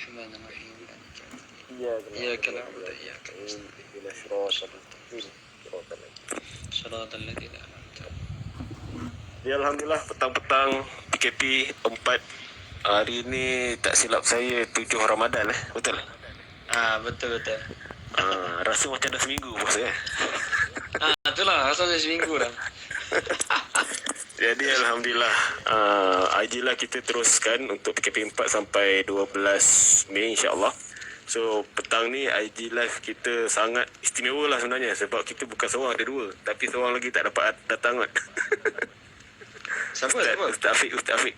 Bismillahirrahmanirrahim. إياك إياك نعبد نعبد وإياك نستعين. إلى صراط المستقيم صراط الذين. صراط الذين أنعمت Ya, Alhamdulillah, petang-petang PKP 4. Hari ni tak silap saya 7 Ramadan betul? betul. Rasa macam dah seminggu bos Itulah rasa dah seminggu dah. Jadi Alhamdulillah, IGlah kita teruskan untuk PKP 4 sampai 12 Mei insyaAllah. So petang ni IG live kita sangat istimewa lah sebenarnya, sebab kita bukan seorang, ada dua, tapi seorang lagi tak dapat datang kot. Siapa? Ustaz Afiq.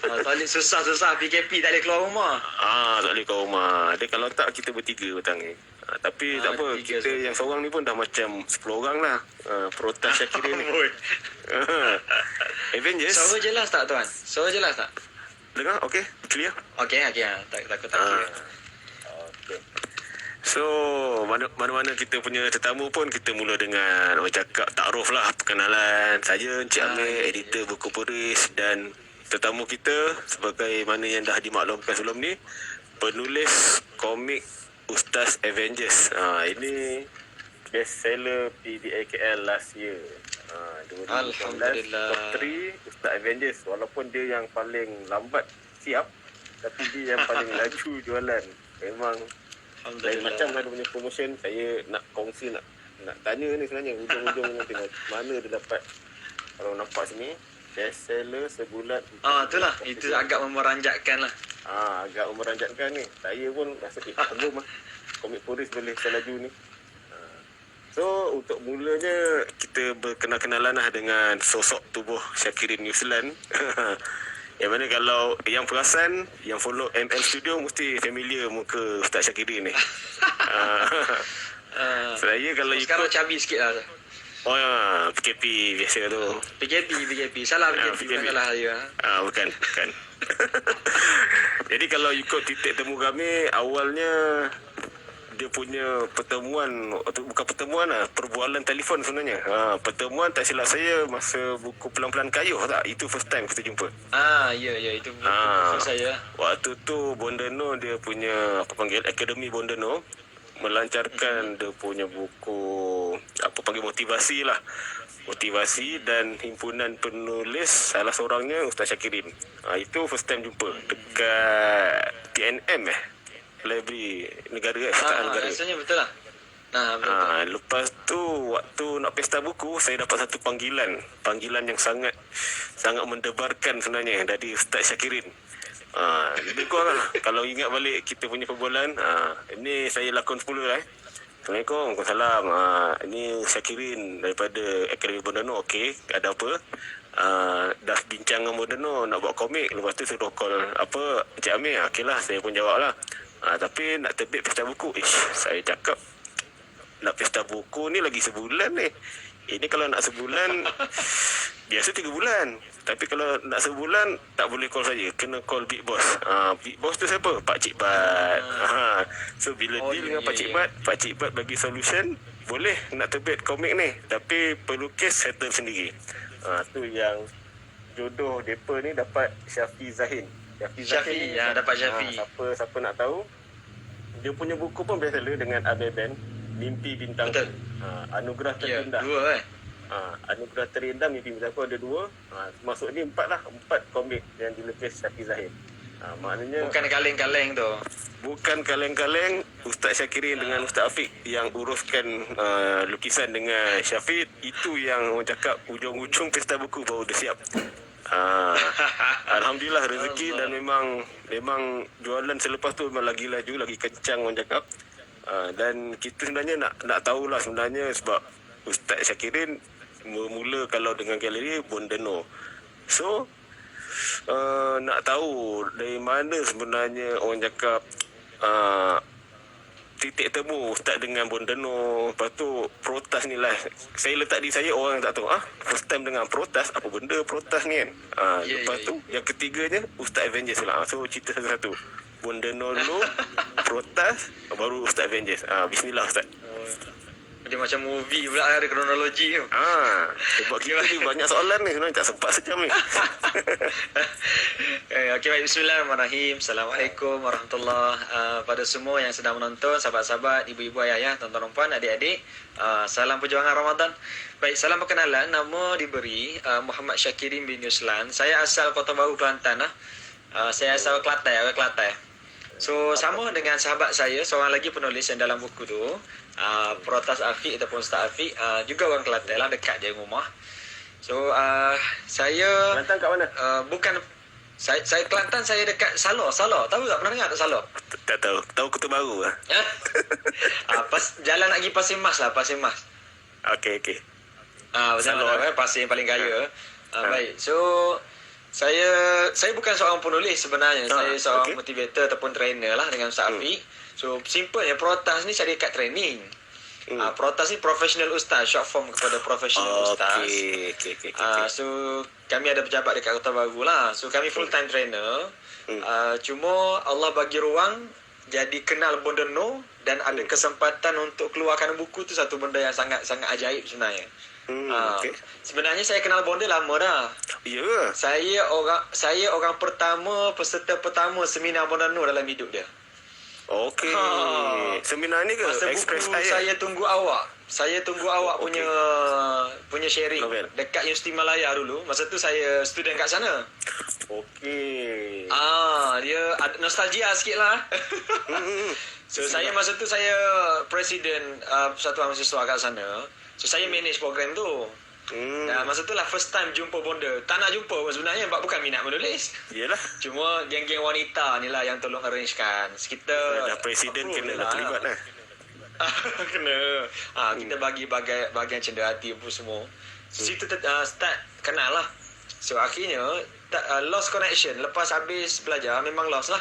Tadi susah PKP tak boleh keluar rumah. Tak boleh keluar rumah. Dia kalau tak kita bertiga petang ni. Tapi tak apa, kita seorang. Yang seorang ni pun dah macam 10 orang lah. Protas Syakirin ni. Avengers. Suara jelas tak tuan? Suara jelas tak? Dengar? Okey? Clear? Okey. Takut tak clear. Okay. So, mana-mana kita punya tetamu pun kita mula dengan orang cakap takruf lah, perkenalan. Saya Encik Amir, editor buku Puris, dan tetamu kita sebagai mana yang dah dimaklumkan sebelum ni, penulis komik Ustaz Avengers. Ini bestseller PDA KL last year. 2019, Alhamdulillah. Top 3 Ustaz Avengers. Walaupun dia yang paling lambat siap, tapi dia yang paling laju jualan. Memang lain macam lah dia punya promotion. Saya nak kongsi, nak tanya ni sebenarnya ujung-ujung nanti mana dia dapat. Kalau nampak sini, bestseller sebulan. Itulah. Itu agak memeranjatkan lah. Agak meranjatkan ni. Saya pun rasa kagum lah. Komik Puris boleh selaju ni. So untuk mulanya kita berkenal-kenalan lah dengan sosok tubuh Syakirin New Zealand. Yang mana kalau yang perasan, yang follow ML Studio mesti familiar muka Ustaz Syakirin ni. Saya kalau sekarang ikut cabi sikit lah. PKP biasa tu. PKP. Salah PKP. Bukan salah dia. Bukan. Jadi kalau ikut titik temu kami, awalnya dia punya pertemuan, atau bukan pertemuan lah, perbualan telefon sebenarnya. Pertemuan tak silap saya masa buku Pelan-Pelan Kayuh tak? Itu first time kita jumpa. Ya itu buku saya. Waktu tu Bondeno dia punya Akademi Bondeno melancarkan dia punya buku motivasi lah. Motivasi, dan himpunan penulis salah seorangnya Ustaz Syakirin. Itu first time jumpa dekat TNM Library Negara Negara. Rasanya betul lah. Betul. Lepas tu waktu nak pesta buku, saya dapat satu panggilan yang sangat mendebarkan sebenarnya dari Ustaz Syakirin. Lebih kurang lah. Kalau ingat balik kita punya perbualan, ini saya lakon semula lah. Assalamualaikum, Waalaikumsalam. Ini Syakirin daripada Akademi Bondeno. Okey, ada apa? Dah bincang dengan Bondeno nak buat komik. Lepas tu suruh call Encik Amir. Okey lah, saya pun jawab lah. Tapi nak terbit pesta buku. Saya cakap nak pesta buku ni lagi sebulan ni. Ini kalau nak sebulan biasa 3 bulan. Tapi kalau nak sebulan tak boleh call saya, kena call Big Boss. Big Boss tu siapa? Pak Cik Bat. So bila deal dengan Pak Cik Bat, Pak Cik Bat bagi solution, boleh nak terbit komik ni, tapi pelukis settle sendiri. Tu yang jodoh depa ni dapat Syafi Zahin. Syafi, dapat Syafi. Siapa nak tahu, dia punya buku pun bestseller dengan Abeben, Mimpi Bintang. Betul. Anugerah Terindah. Dua Anugerah Terindah, Mimpi Bintang ada 2. Masuk ni 4 lah. 4 komik yang dilukis Syafi Zahin. Maknanya bukan kaleng-kaleng tu. Bukan kaleng-kaleng. Ustaz Syakirin dengan Ustaz Afiq yang uruskan lukisan dengan Syafiq. Itu yang orang cakap ujung-ujung pesta buku baru dia siap. Alhamdulillah rezeki. Dan memang jualan selepas tu memang lagi laju, lagi kencang orang cakap. Dan kita sebenarnya nak tahulah sebenarnya, sebab Ustaz Syakirin mula kalau dengan galeri Bondeno. So nak tahu dari mana sebenarnya orang cakap titik temu Ustaz dengan Bondeno. Lepas tu protas ni lah, saya letak di saya orang yang tak tahu. First time dengan protas, apa benda protas ni kan. Lepas tu yang ketiganya Ustaz Avengers lah. So cerita satu-satu, Bondeno dulu, protas, baru Ustaz Avengers. Bismillah Ustaz. Dia macam movie pula, ada kronologi tu. Sebab kita ni banyak soalan ni sebenarnya tak sempat sejam ni. Okey, baik. Bismillahirrahmanirrahim. Assalamualaikum warahmatullahi pada semua yang sedang menonton, sahabat-sahabat, ibu-ibu, ayah-ayah, tuan-tuan, puan, adik-adik. Salam perjuangan Ramadan. Baik, salam perkenalan. Nama diberi Muhammad Syakirin bin Yuslan. Saya asal Kota Baru, Kelantan. Saya asal Kelantan, orang Kelantan. So, sama dengan sahabat saya, seorang lagi penulis yang dalam buku tu, Protas Afiq ataupun Ustaz Afiq, juga orang Kelantan lah, dekat je rumah. So, saya... Kelantan kat mana? Bukan... Saya Kelantan, saya dekat Salor. Tahu tak? Pernah dengar tak Salor? Tak tahu. Tahu Kota Baru lah. Jalan nak pergi Pasir Mas lah, Pasir Mas. Okey. Salor Pasir yang paling kaya. Baik. So, saya bukan seorang penulis sebenarnya. Saya seorang motivator ataupun trainer lah dengan Ustaz Afiq. So, simple ya. Protas ni cari kat training. Protas ni professional ustaz, short form kepada professional ustaz. Okey. So, kami ada pejabat dekat Kota Baru lah. So, kami full time trainer. Cuma Allah bagi ruang jadi kenal benda no dan ada kesempatan untuk keluarkan buku tu, satu benda yang sangat ajaib sebenarnya. Sebenarnya saya kenal Bonda lama dah. Ya. Saya orang pertama, peserta pertama seminar Bonda Nur dalam hidup dia. Okey. Seminar ni ke? Masa Express buku saya tunggu awak. Saya tunggu awak punya sharing Novel. dekat Universiti Malaya dulu. Masa tu saya student kat sana. Okey. Dia ada nostalgia sikit lah. So saya masa tu saya presiden Persatuan Mahasiswa kat sana. So saya manage program tu. Dan masa tu lah first time jumpa Bonda. Tak nak jumpa pun sebenarnya sebab bukan minat menulis. Yelah. Cuma geng-geng wanita ni lah yang tolong arrangekan. Kita dah presiden kena lah terlibat lah. Kena. Kita bagi bagian cenderung hati pun semua. So situ start kenal lah. So akhirnya lost connection. Lepas habis belajar memang lost lah.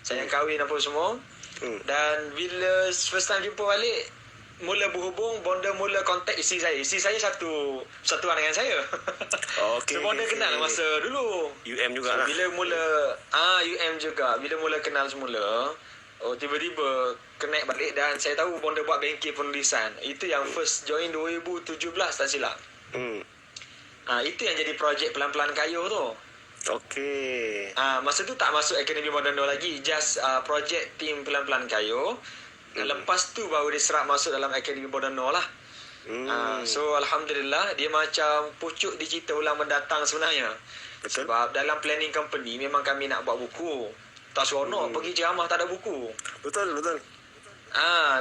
Saya kahwin apa semua. Dan bila first time jumpa balik, mula berhubung, Bonda mula kontak isteri saya. Isteri saya satuan dengan saya. Okey. So Bonda kenal masa dulu. UM jugalah. So, bila mula UM juga. Bila mula kenal semula, tiba-tiba connect balik dan saya tahu Bonda buat bengkel penulisan. Itu yang first join 2017 tak silap. Itu yang jadi projek Pelan-Pelan Kayu tu. Okey. Masa tu tak masuk Akademi Moderno lagi, just projek tim Pelan-Pelan Kayu. Lepas tu baru dia serap masuk dalam Akademi Moderno lah. So Alhamdulillah, dia macam pucuk digital ulang mendatang sebenarnya. Betul. Sebab dalam planning company memang kami nak buat buku. Tak seronok pergi ceramah tak ada buku. Betul.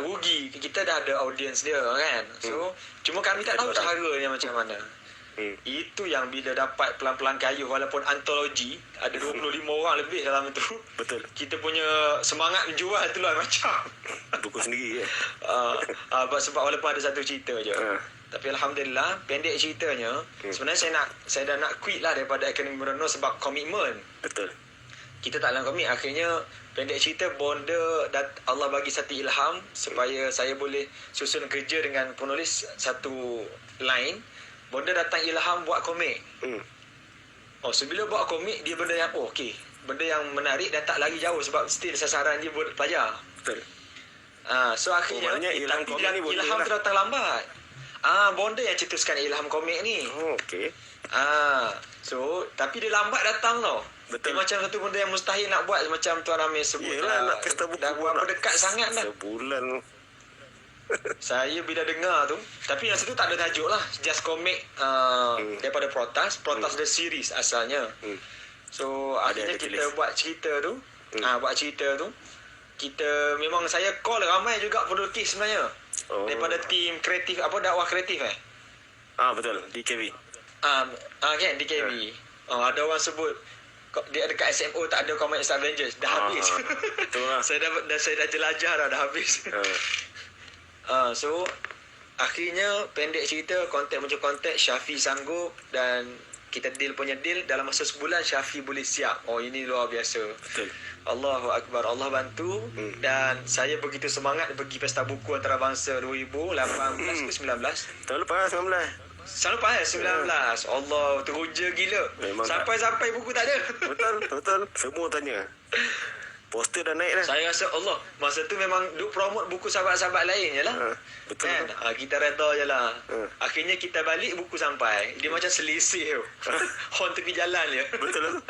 Rugi. Kita dah ada audience dia kan. So cuma kami tak tahu caranya macam mana. Itu yang bila dapat Pelan-Pelan Kayu, walaupun antologi ada 25 orang lebih dalam itu. Betul. Kita punya semangat menjual tu lah macam Buku sendiri ya. sebab walaupun ada satu cerita je. Tapi Alhamdulillah, pendek ceritanya, sebenarnya saya dah nak quit lah daripada Akademi Moderno sebab komitmen. Betul. Kita tak dalam komit. Akhirnya pendek cerita, Bonda Allah bagi satu ilham supaya saya boleh susun kerja dengan penulis satu line. Bonda datang ilham buat komik. So bila buat komik, dia benda yang benda yang menarik dan tak lagi jauh sebab still sasaran dia buat pelajar. Betul. So akhirnya ilham komik ni ilham tu datang lambat. Bonda yang cetuskan ilham komik ni. Okey. So tapi dia lambat datang tau. Betul. Dia macam satu benda yang mustahil nak buat, macam Tuan Amir sebut. Yelah, nak pesta buku dah berapa dekat sangat dah. Sebulan. Saya bila dengar tu, tapi masa tu tak ada tajuk lah, just komik daripada Protas the series asalnya. So akhirnya kita buat cerita tu. Kita memang saya call ramai juga pelukis sebenarnya. Daripada tim kreatif, dakwah kreatif Betul, DKV. Kan DKB. Ada orang sebut dia dekat SMO tak ada komik Star Avengers, dah habis. Betul lah. saya dah jelajah dah habis. So akhirnya pendek cerita, kontak macam kontak, Syafi sanggup dan kita deal dalam masa sebulan Syafi boleh siap. Ini luar biasa. Betul. Allahu Akbar, Allah bantu. Dan saya begitu semangat pergi Pesta Buku Antarabangsa 2018 ke 19. Tahun lepas 19. Selalu lepas 19. Allah, teruja gila. Memang Sampai buku tak ada. Betul. Semua tanya. Poster dah naik dah. Saya rasa Allah masa tu memang duk promote buku sahabat-sahabat lain je lah. Betul. Kan? Kita reda je lah. Ha. Akhirnya kita balik buku sampai. Dia macam selisih tu. Hon tepi jalan je. Betul lah tu.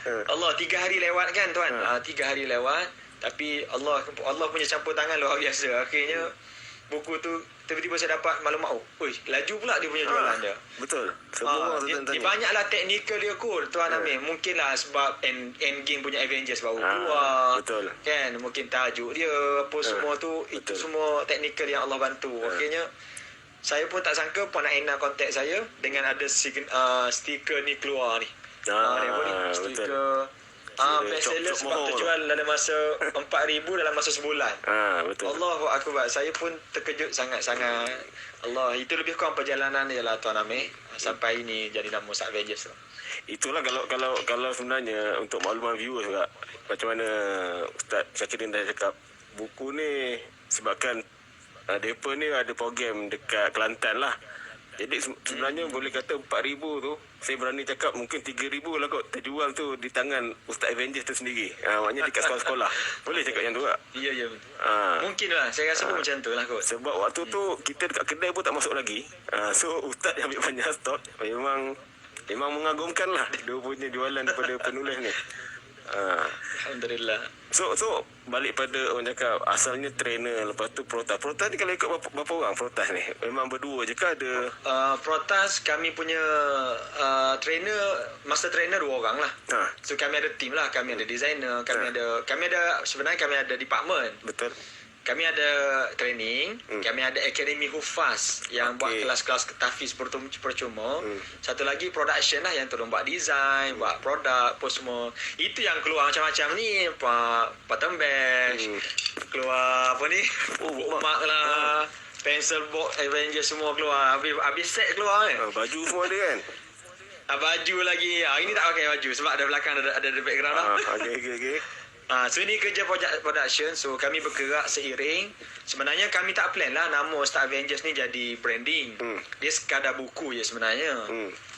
Allah 3 hari lewat kan tuan. 3 hari lewat. Tapi Allah punya campur tangan luar biasa. Akhirnya buku tu tiba-tiba saya dapat maklumat. Oi, laju pula dia punya jualan dia. Betul. Semua orang dia tanya. banyaklah teknikal dia kot tuan Amir. Mungkinlah sebab end game punya Avengers baru keluar. Betul. Kan mungkin tajuk dia apa semua tu itu betul. semua teknikal yang Allah bantu. Akhirnya saya pun tak sangka Puan Aina kontak saya dengan ada stiker ni keluar ni. Dia pun ni stiker best seller sebab terjual dalam masa 4,000 dalam masa sebulan. Betul. Allahu Akbar. Saya pun terkejut sangat-sangat. Allah, itu lebih kurang perjalanan dia lah Tuan Amir. Sampai ini jadi nama Ustaz Avengers tu. Itulah kalau sebenarnya untuk makluman viewers juga, macam mana Ustaz Syakirin dah cakap, buku ni sebabkan mereka ni ada program dekat Kelantan lah. Jadi sebenarnya boleh kata 4,000 tu, saya berani cakap mungkin 3,000 lah kot terjual tu di tangan Ustaz Avengers tu sendiri. Maknanya dekat sekolah-sekolah. Boleh cakap yang tu tak? Ya, betul. Mungkin lah. Saya rasa pun macam tu lah kot. Sebab waktu tu kita dekat kedai pun tak masuk lagi. So Ustaz yang ambil banyak stok. Memang mengagumkan lah dia punya jualan daripada penulis ni. Alhamdulillah. So balik pada orang cakap asalnya trainer, lepas tu protas. Protas ni kalau ikut berapa orang protas ni? Memang berdua je ke ada? Protas kami punya master trainer 2 orang lah. So kami ada team lah. Kami ada designer, kami ada sebenarnya kami ada department. Betul. Kami ada training, kami ada akademi Hufaz yang buat kelas-kelas tahfiz percuma. Satu lagi production lah yang tolong buat design, buat produk, apa semua. Itu yang keluar macam-macam ni, button bash, keluar apa ni, bookmark lah, pencil box, Avengers semua keluar. Habis set keluar kan. Baju semua ada kan? Baju lagi. Ini tak pakai baju sebab ada belakang ada background lah. Okay. So ini kerja production. So kami bergerak seiring. Sebenarnya kami tak plan lah nama Ustaz Avengers ni jadi branding. Dia sekadar buku je sebenarnya.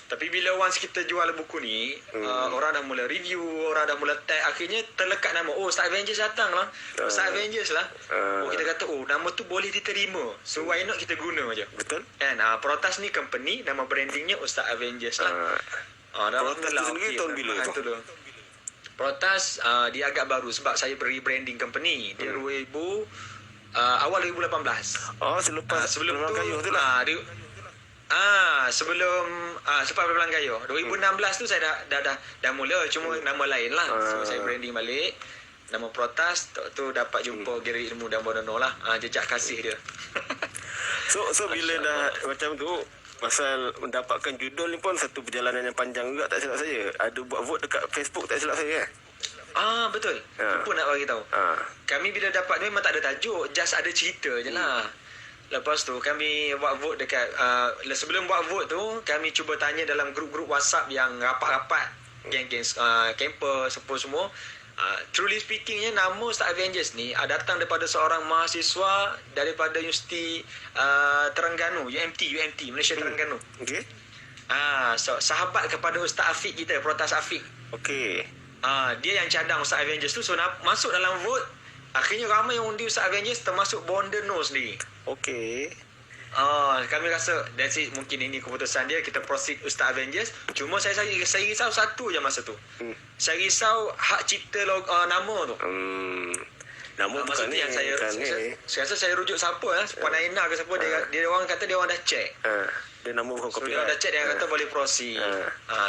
Tapi bila once kita jual buku ni, orang dah mula review, orang dah mula tag, akhirnya terlekat nama, Ustaz Avengers datang lah. Ustaz Avengers lah. Kita kata nama tu boleh diterima. So why not kita guna je. Betul. And Protas ni company, nama brandingnya Ustaz Avengers lah. Protas tu sendiri tahun bila tu? Protas dia agak baru sebab saya rebranding company. Dia 2000 awal 2018. Selepas sebelum tu Kayuh tu lah. Sebelum sebab Pelan Kayuh 2016 tu saya dah mula, cuma nama lain lah. So saya branding balik nama Protas tu dapat jumpa Giri Ilmu dan Bonono lah. Jejak kasih dia. So bila dah macam tu, pasal mendapatkan judul ni pun satu perjalanan yang panjang juga, tak silap saya. Ada buat vote dekat Facebook, tak silap saya. Betul. Lupa nak bagi tahu. Kami bila dapat memang tak ada tajuk, just ada cerita je lah. Lepas tu kami buat vote dekat sebelum buat vote tu kami cuba tanya dalam grup-grup WhatsApp yang rapat-rapat, geng-geng campus apa semua. Truly speakingnya nama Ustaz Avengers ni datang daripada seorang mahasiswa daripada Universiti Terengganu, UMT Malaysia Terengganu. Okey. Sahabat kepada Ustaz Afiq kita, Protas Afiq. Okey. Dia yang cadang Ustaz Avengers tu. So masuk dalam vote, akhirnya ramai yang undi Ustaz Avengers, termasuk Bonono sendiri. Okey. Kami rasa that's it, mungkin ini keputusan dia, kita proceed Ustaz Avengers. Cuma saya risau satu je masa tu. Saya risau hak cipta nama tu. Nama bukan ni yang saya rasa saya rujuk siapa Puan Aina ke siapa, dia orang kata dia orang dah check. Dia nama bukan So dia copyright. dah check, dia kata boleh proceed.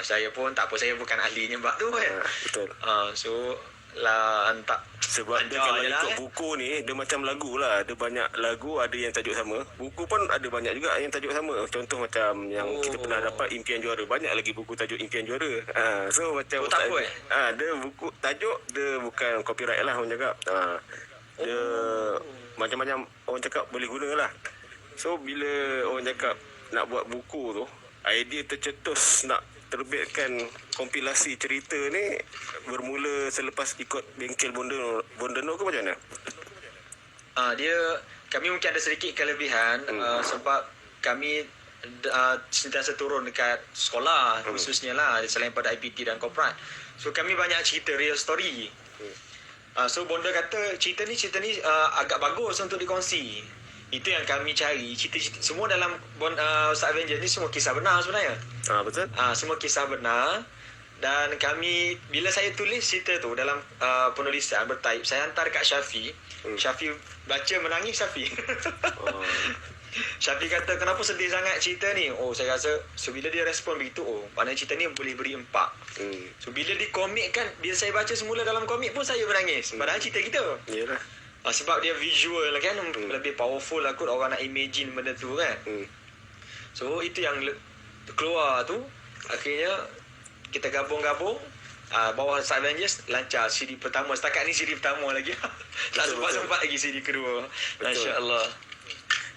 Saya pun tak apa, saya bukan ahlinya bab tu kan. Betul. So lah hantar. Sebab dia kalau ikut buku ni, dia macam lagu lah. Ada banyak lagu, ada yang tajuk sama. Buku pun ada banyak juga yang tajuk sama. Contoh macam yang kita pernah dapat, Impian Juara. Banyak lagi buku tajuk Impian Juara. So macam tak apa dia buku tajuk, dia bukan copyright lah orang cakap. Dia macam-macam orang cakap boleh guna lah. So bila orang cakap nak buat buku tu, idea tercetus nak terbitkan kompilasi cerita ni bermula selepas ikut bengkel Bonono ke macam mana? Kami mungkin ada sedikit kelebihan sebab kami sentiasa turun dekat sekolah khususnya lah, selain pada IPT dan korporat. So kami banyak cerita real story. So bonda kata cerita ni agak bagus untuk dikongsi. Itu yang kami cari. Cerita-cerita semua dalam Ustaz Avenger ni semua kisah benar sebenarnya. Betul. Semua kisah benar. Dan kami, bila saya tulis cerita tu dalam penulisan bertaip, saya hantar kat Syafi. Syafi baca menangis Syafi. Oh. Syafi kata, kenapa sedih sangat cerita ni? Oh, saya rasa, so bila dia respon begitu, oh, maknanya cerita ni boleh beri impak. So bila dikomikkan, bila saya baca semula dalam komik pun saya menangis. Padahal cerita kita. Yalah. Sebab dia visual kan, lebih powerful lah kot, orang nak imagine benda tu kan. So itu yang keluar tu, akhirnya kita gabung-gabung. Bawah Ustaz Avengers lancar CD pertama. Setakat ni CD pertama lagi. Tak sempat lagi CD kedua. Masya-Allah.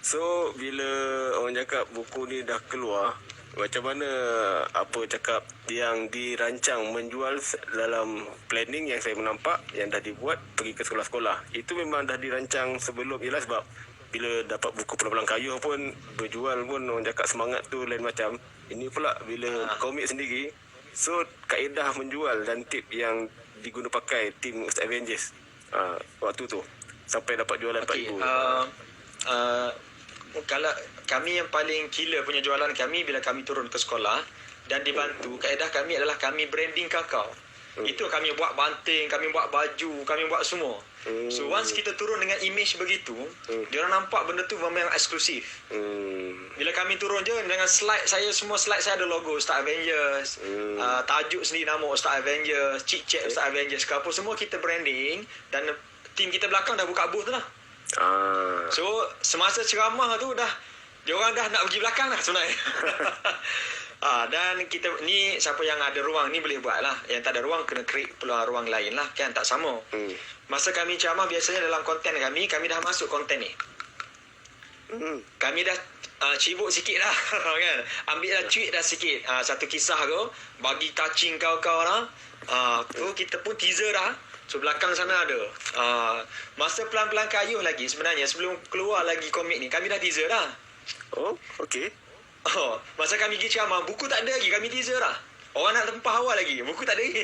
So bila orang cakap buku ni dah keluar, macam mana apa cakap yang dirancang menjual dalam planning yang saya menampak yang dah dibuat pergi ke sekolah-sekolah. Itu memang dah dirancang sebelum, ialah sebab bila dapat buku Pulang-Pulang Kayuh pun berjual pun orang cakap semangat tu lain macam. Ini pula bila komik sendiri, so kaedah menjual dan tip yang diguna pakai tim Ustaz Avengers waktu tu sampai dapat jualan 4,000. Kalau kami yang paling killer punya jualan kami bila kami turun ke sekolah dan dibantu, kaedah kami adalah kami branding kakao. Itu kami buat banting, kami buat baju, kami buat semua. So once kita turun dengan image begitu, dia orang nampak benda tu memang eksklusif. Bila kami turun je dengan slide saya, semua slide saya ada logo Ustaz Avengers, tajuk sendiri nama Ustaz Avengers, cik-cik Ustaz Avengers ke apa, semua kita branding dan tim kita belakang dah buka booth tu lah. So semasa ceramah tu dah diorang dah nak pergi belakang dah sebenarnya. Dan kita ni siapa yang ada ruang ni boleh buat lah. Yang tak ada ruang kena create peluang ruang lain lah kan, tak sama. Masa kami ceramah biasanya dalam konten kami dah masuk konten ni. Kami dah cibuk sikit lah kan. Ambil dah tweet dah sikit. Satu kisah tu bagi touching kau-kau lah. Tu kita pun teaser dah. So belakang sana ada. Masa Pelan-Pelan Kayuh lagi sebenarnya sebelum keluar lagi komik ni kami dah teaser dah. Oh, okey. Masa kami pergi ceramah buku tak ada lagi, kami teaser dah. Orang nak tempah awal lagi, buku tak ada lagi.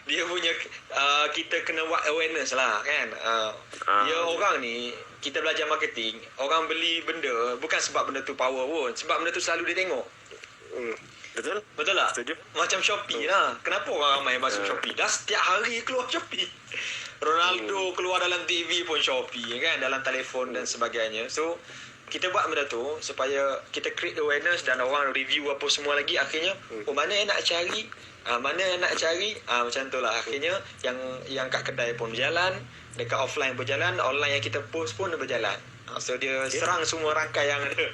Dia punya kita kena buat awareness lah kan. Dia orang ni kita belajar marketing, orang beli benda bukan sebab benda tu power pun, sebab benda tu selalu dia tengok. Betul tak? Setuju. Macam Shopee lah. Kenapa orang ramai masuk Shopee? Dah setiap hari keluar Shopee. Ronaldo keluar dalam TV pun Shopee kan, dalam telefon dan sebagainya. So kita buat benda tu supaya kita create awareness dan orang review apa semua lagi. Akhirnya mana yang nak cari, mana yang nak cari, macam tu lah. Akhirnya yang kat kedai pun berjalan, dekat offline berjalan, online yang kita post pun berjalan. So dia serang semua rangkai yang ada.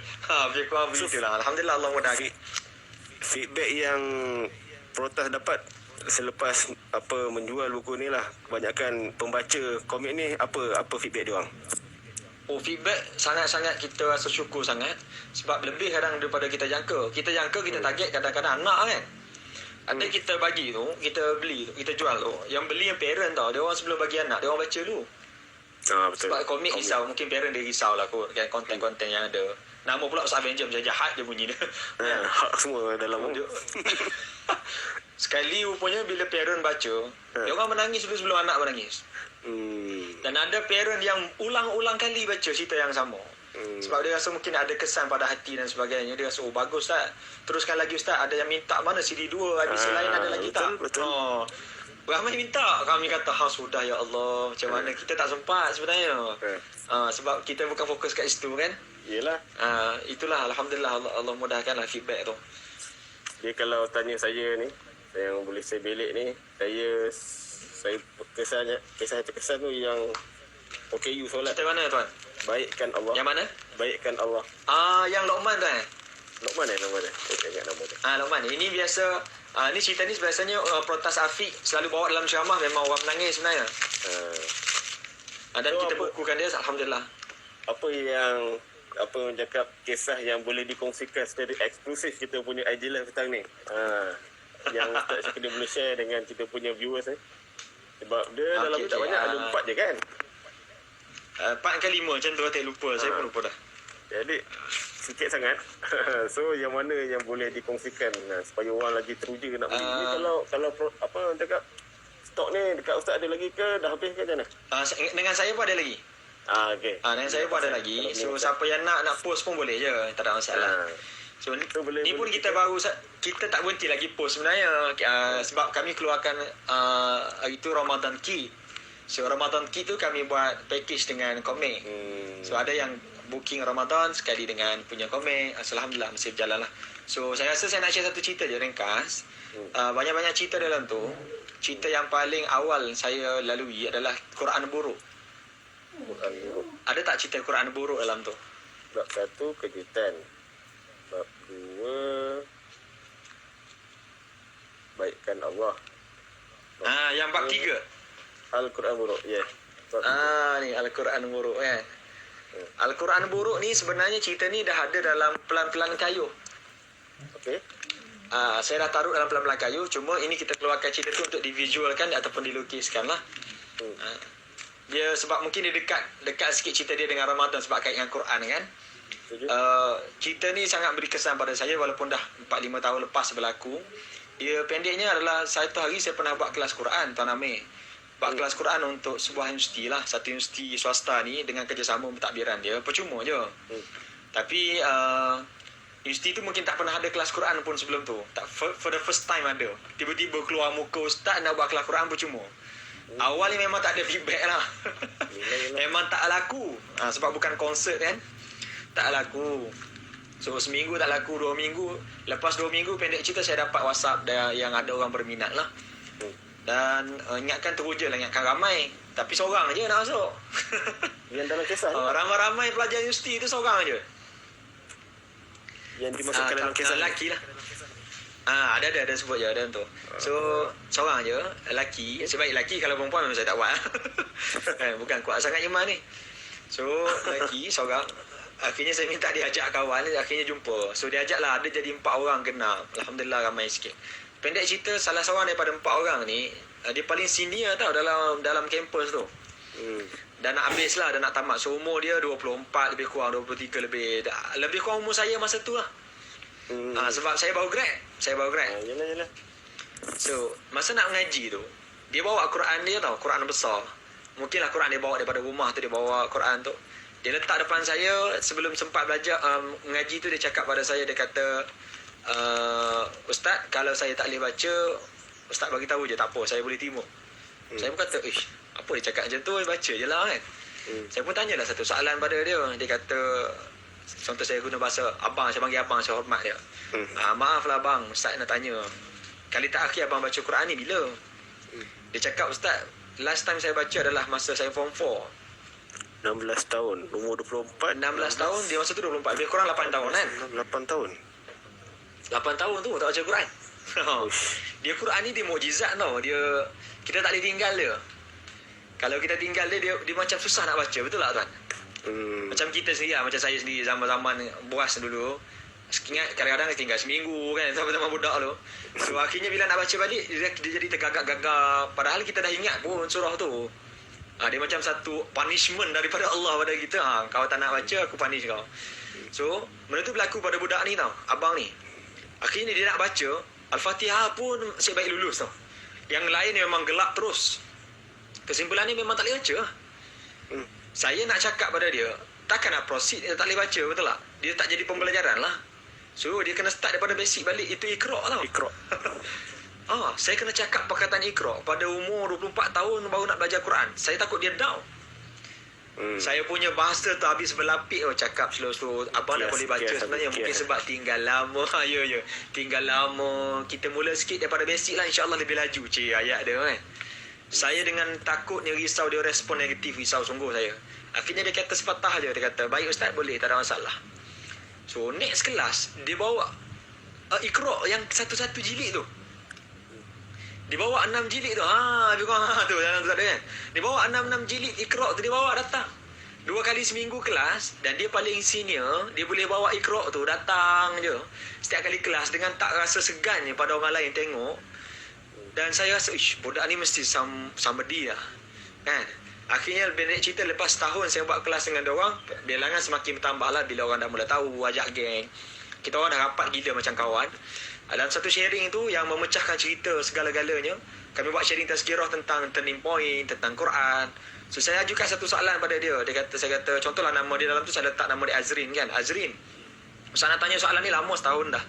Lebih kurang begitulah. Alhamdulillah Allah mudahkan. Feedback yang Protas dapat selepas apa menjual buku ni lah, kebanyakan pembaca komik ni apa feedback dia orang? Feedback sangat-sangat kita rasa syukur sangat sebab lebih kadang daripada kita jangka. Kita target kadang-kadang anak kan. Ada kita bagi tu, kita beli tu, kita jual tu. Yang beli yang parent tau. Dia orang sebelum bagi anak, dia orang baca dulu. Betul. Sebab komik risau, mungkin parent dia risau lah kot kan, konten-konten yang ada. Nama pula Ustaz Avenger macam jahat je bunyi dia. Hak semua dalam dia. Sekali rupanya bila parent baca, dia orang menangis dulu sebelum anak menangis. Dan ada parent yang ulang-ulang kali baca cerita yang sama. Sebab dia rasa mungkin ada kesan pada hati dan sebagainya. Dia rasa bagus Ustaz, teruskan lagi Ustaz. Ada yang minta mana CD 2, habis lain ada lagi tak? Betul. Ramai minta. Kami kata sudah ya Allah, macam mana kita tak sempat sebenarnya. Sebab kita bukan fokus kat situ kan. Yelah. Itulah Alhamdulillah Allah mudahkanlah feedback tu. Dia kalau tanya saya ni, yang boleh saya belik ni, saya kisah terkesan tu yang OKU solat. Cerita mana tuan? Baikkan Allah. Yang mana? Baikkan Allah. Yang Luqman tu Luqman nama dia. Saya tak ingat nama dia. Luqman. Ini biasa ni cerita ni biasanya Protas Afiq selalu bawa dalam ceramah, memang orang menangis sebenarnya. Dan So, kita bukukan dia alhamdulillah. Apa yang cakap kisah yang boleh dikongsikan secara eksklusif kita punya IG Live petang ni, yang Ustaz Syakir boleh share dengan kita punya viewers sebab dia dalam tak banyak, ada 4 je kan, 4 ke 5 macam tu, tak lupa. Saya pun lupa dah. jadi sikit sangat. So yang mana yang boleh dikongsikan supaya orang lagi teruja nak beli ni, kalau apa orang cakap stok ni dekat Ustaz ada lagi ke? Dah habis ke macam mana? Dengan saya pun ada lagi. Okey. Dengan saya pun ada lagi. So siapa yang nak post pun boleh je, tak ada masalah. So ni boleh pun kita baru kita tak berhenti lagi post sebenarnya, sebab kami keluarkan hari tu Ramadan Key. So Ramadan Key tu kami buat package dengan komik. So ada yang booking Ramadan sekali dengan punya komik. Alhamdulillah masih berjalan lah. So saya rasa saya nak share satu cerita je ringkas. Banyak-banyak cerita dalam tu. Cerita yang paling awal saya lalui adalah Quran buruk. Quran buruk. Ada tak cerita Quran buruk dalam tu? Bab 1 kejutan. Bab 2 baikkan Allah. Yang bab 3. Al-Quran buruk. Ya. Ni Al-Quran buruk kan. Al-Quran buruk ni sebenarnya cerita ni dah ada dalam pelan-pelan kayu. Okey. Saya dah taruh dalam pelan-pelan kayu, cuma ini kita keluarkan cerita tu untuk divisualkan ataupun dilukiskan lah. Dia sebab mungkin dia dekat sikit cerita dia dengan Ramadan sebab kait dengan Quran kan. Cerita ni sangat beri kesan pada saya walaupun dah 4-5 tahun lepas berlaku. Dia pendeknya adalah satu hari saya pernah buat kelas Quran Tuan Amir. Buat kelas Quran untuk sebuah universiti lah, satu universiti swasta ni dengan kerjasama pentadbiran dia, percuma je. Tapi universiti tu mungkin tak pernah ada kelas Quran pun sebelum tu. Tak, for the first time ada. Tiba-tiba keluar muka ustaz nak buat kelas Quran percuma. Awal ni memang tak ada feedback lah. Memang tak laku. Sebab bukan konsert kan. Tak laku. So seminggu tak laku, 2 minggu. Lepas 2 minggu pendek cerita saya dapat WhatsApp yang ada orang berminat lah. Dan ingatkan teruja lah, ingatkan ramai. Tapi seorang je nak masuk. Yang dalam kisah ramai-ramai pelajar universiti tu seorang je. yang dimasukkan dalam kisah lelaki lah. Ada sebut je ada tu. So seorang je lelaki. Sebab lelaki kalau perempuan memang saya tak buat. Bukan kuat sangat iman ni. So lelaki seorang. Akhirnya saya minta dia ajak kawan, akhirnya jumpa. So dia ajak lah, ada jadi 4 orang kenal. Alhamdulillah ramai sikit. Pendek cerita, salah seorang daripada 4 orang ni, dia paling senior tau dalam kampus tu. Dah nak habis lah, dah nak tamat. So umur dia 24 lebih kurang, 23 lebih kurang umur saya masa tu lah. Sebab saya baru grad. Yalah. So masa nak mengaji tu, dia bawa Quran dia tau, Quran besar. Mungkinlah Quran dia bawa daripada rumah tu, dia bawa Quran tu. Dia letak depan saya, sebelum sempat belajar mengaji tu, dia cakap pada saya, dia kata, Ustaz, kalau saya tak boleh baca, Ustaz bagi tahu je, tak apa, saya boleh timur. Saya pun kata, apa dia cakap macam tu, baca je lah kan. Saya pun tanyalah satu soalan pada dia. Dia kata, contoh saya guna bahasa abang, saya panggil abang, saya hormat dia. Maaf lah abang, Ustaz nak tanya, kali terakhir abang baca Quran ni bila? Dia cakap, Ustaz, last time saya baca adalah masa saya form 4. 16 tahun, umur 24. 16 tahun, dia masa tu 24, lebih kurang 8 tahun kan. 8 tahun. 8 tahun tu tak baca Quran. Dia Quran ni dia mukjizat tau. Kita tak boleh tinggal dia. Kalau kita tinggal dia macam susah nak baca, betul tak tuan? Macam kita sendiri lah, macam saya sendiri zaman-zaman buas dulu. Ingat kadang-kadang tinggal seminggu kan, sama-sama budak tu. So akhirnya bila nak baca balik, dia jadi tergagap-gagap. Padahal kita dah ingat pun surah tu. Dia macam satu punishment daripada Allah pada kita. Kau tak nak baca, aku punish kau. So benda tu berlaku pada budak ni tau, abang ni. Akhirnya dia nak baca Al-Fatihah pun asyik baik lulus tau. Yang lain memang gelap terus. Kesimpulannya memang tak boleh baca. Saya nak cakap pada dia, takkan nak proceed dia tak boleh baca, betul tak? Dia tak jadi pembelajaran lah. So dia kena start daripada basic balik. Itu Iqra' tau. Iqra'. Saya kena cakap perkataan Iqra' pada umur 24 tahun baru nak belajar Quran. Saya takut dia down. Saya punya bahasa tu habis berlapik. Cakap slow-slow. Abang dah boleh baca sebenarnya. Mungkin sebab tinggal lama. Ya. Tinggal lama. Kita mula sikit daripada basic lah. InsyaAllah lebih laju. Ayat dia kan. Saya dengan takutnya risau, dia respon negatif. Risau sungguh saya. Akhirnya dia kata sepatah je. Dia kata, baik Ustaz, boleh, tak ada masalah. So next kelas, dia bawa Iqra' yang satu-satu jilid tu. Dia bawa 6 jilid tu. Lebih kurang tu dalam tu ada kan. Dia bawa 6 jilid Iqra' tu, dia bawa datang. 2 kali seminggu kelas, dan dia paling senior, dia boleh bawa Iqra' tu datang je. Setiap kali kelas dengan tak rasa segan je pada orang lain tengok. Dan saya rasa, budak ni mesti somebody lah. Kan? Akhirnya pendek cerita, lepas tahun saya buat kelas dengan diorang, bilangan semakin bertambah lah bila orang dah mula tahu, ajak geng. Kita orang dah rapat gila macam kawan. Dalam satu sharing tu yang memecahkan cerita segala-galanya, kami buat sharing tazkirah tentang turning point, tentang Quran. So saya ajukan satu soalan pada dia. Saya kata contohlah nama dia dalam tu saya letak nama dia Azrin kan. Azrin. Saya nak tanya soalan ni lama setahun dah.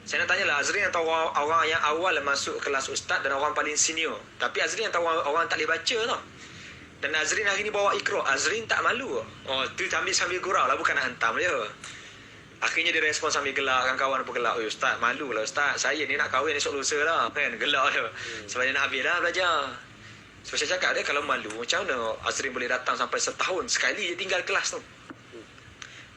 Saya nak tanya lah, Azrin yang tahu orang yang awal masuk kelas ustaz dan orang paling senior. Tapi Azrin yang tahu orang tak boleh baca tau. Dan Azrin hari ni bawa Iqra. Azrin tak malu. Oh, tu sambil gurau lah, bukan nak hantam dia. Akhirnya dia respon sambil gelak, kawan-kawan pun gelak. Ustaz, malu lah Ustaz. Saya ni nak kahwin esok lusa lah. Kan, gelak dia. Sebab dia nak habis lah belajar. So saya cakap dia, kalau malu, macam mana Azrin boleh datang sampai setahun sekali dia tinggal kelas tu?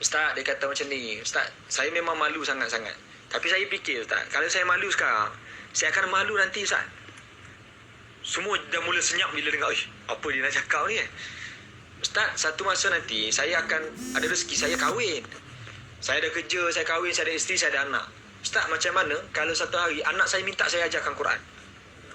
Ustaz, dia kata macam ni. Ustaz, saya memang malu sangat-sangat. Tapi saya fikir Ustaz, kalau saya malu sekarang, saya akan malu nanti Ustaz. Semua dah mula senyap bila dengar, apa dia nak cakap ni? Ustaz, satu masa nanti saya akan ada rezeki, saya kahwin. Saya ada kerja, saya kahwin, saya ada isteri, saya ada anak. Ustaz, macam mana kalau satu hari anak saya minta saya ajarkan Quran?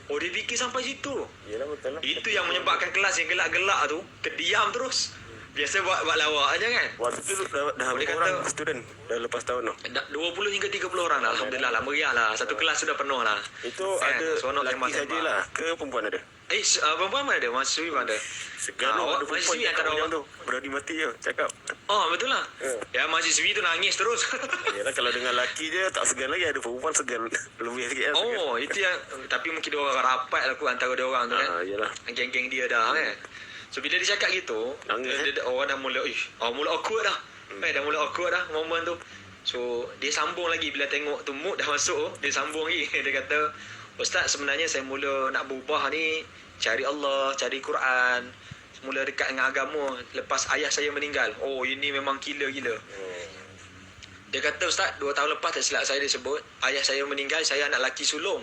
Oh, dia fikir sampai situ. Yalah, betul lah. Itu yang menyebabkan kelas yang gelak-gelak tu terdiam terus. Biasa buat lawak aja kan. Waktu tu dah berapa orang student dah lepas tahun tu? 20 hingga 30 orang lah. Alhamdulillah lah, meriah lah. Satu kelas sudah penuh lah. Itu kan? ada lelaki sajalah ke perempuan ada? Perempuan mana ada? Mahasiswi mana ada? Segala ada perempuan mahasiswi antara orang tu berani mati je cakap. Oh, betul lah. Ya, mahasiswi tu nangis terus. Yalah, kalau dengan lelaki je tak segan lagi, ada perempuan segan lebih sikit lah. Oh, itu yang, tapi mungkin dia orang rapat lah antara dia orang tu kan. Yalah. Geng-geng dia dah kan. So bila dia cakap gitu, orang dah mula mula awkward dah. Dah mula awkward dah momen tu. So dia sambung lagi bila tengok tu mood dah masuk, dia sambung lagi. Dia kata, Ustaz, sebenarnya saya mula nak berubah ni cari Allah, cari Quran, mula dekat dengan agama lepas ayah saya meninggal. Oh, ini memang gila-gila. Dia kata, Ustaz, 2 tahun lepas tak silap saya disebut, ayah saya meninggal, saya anak lelaki sulung.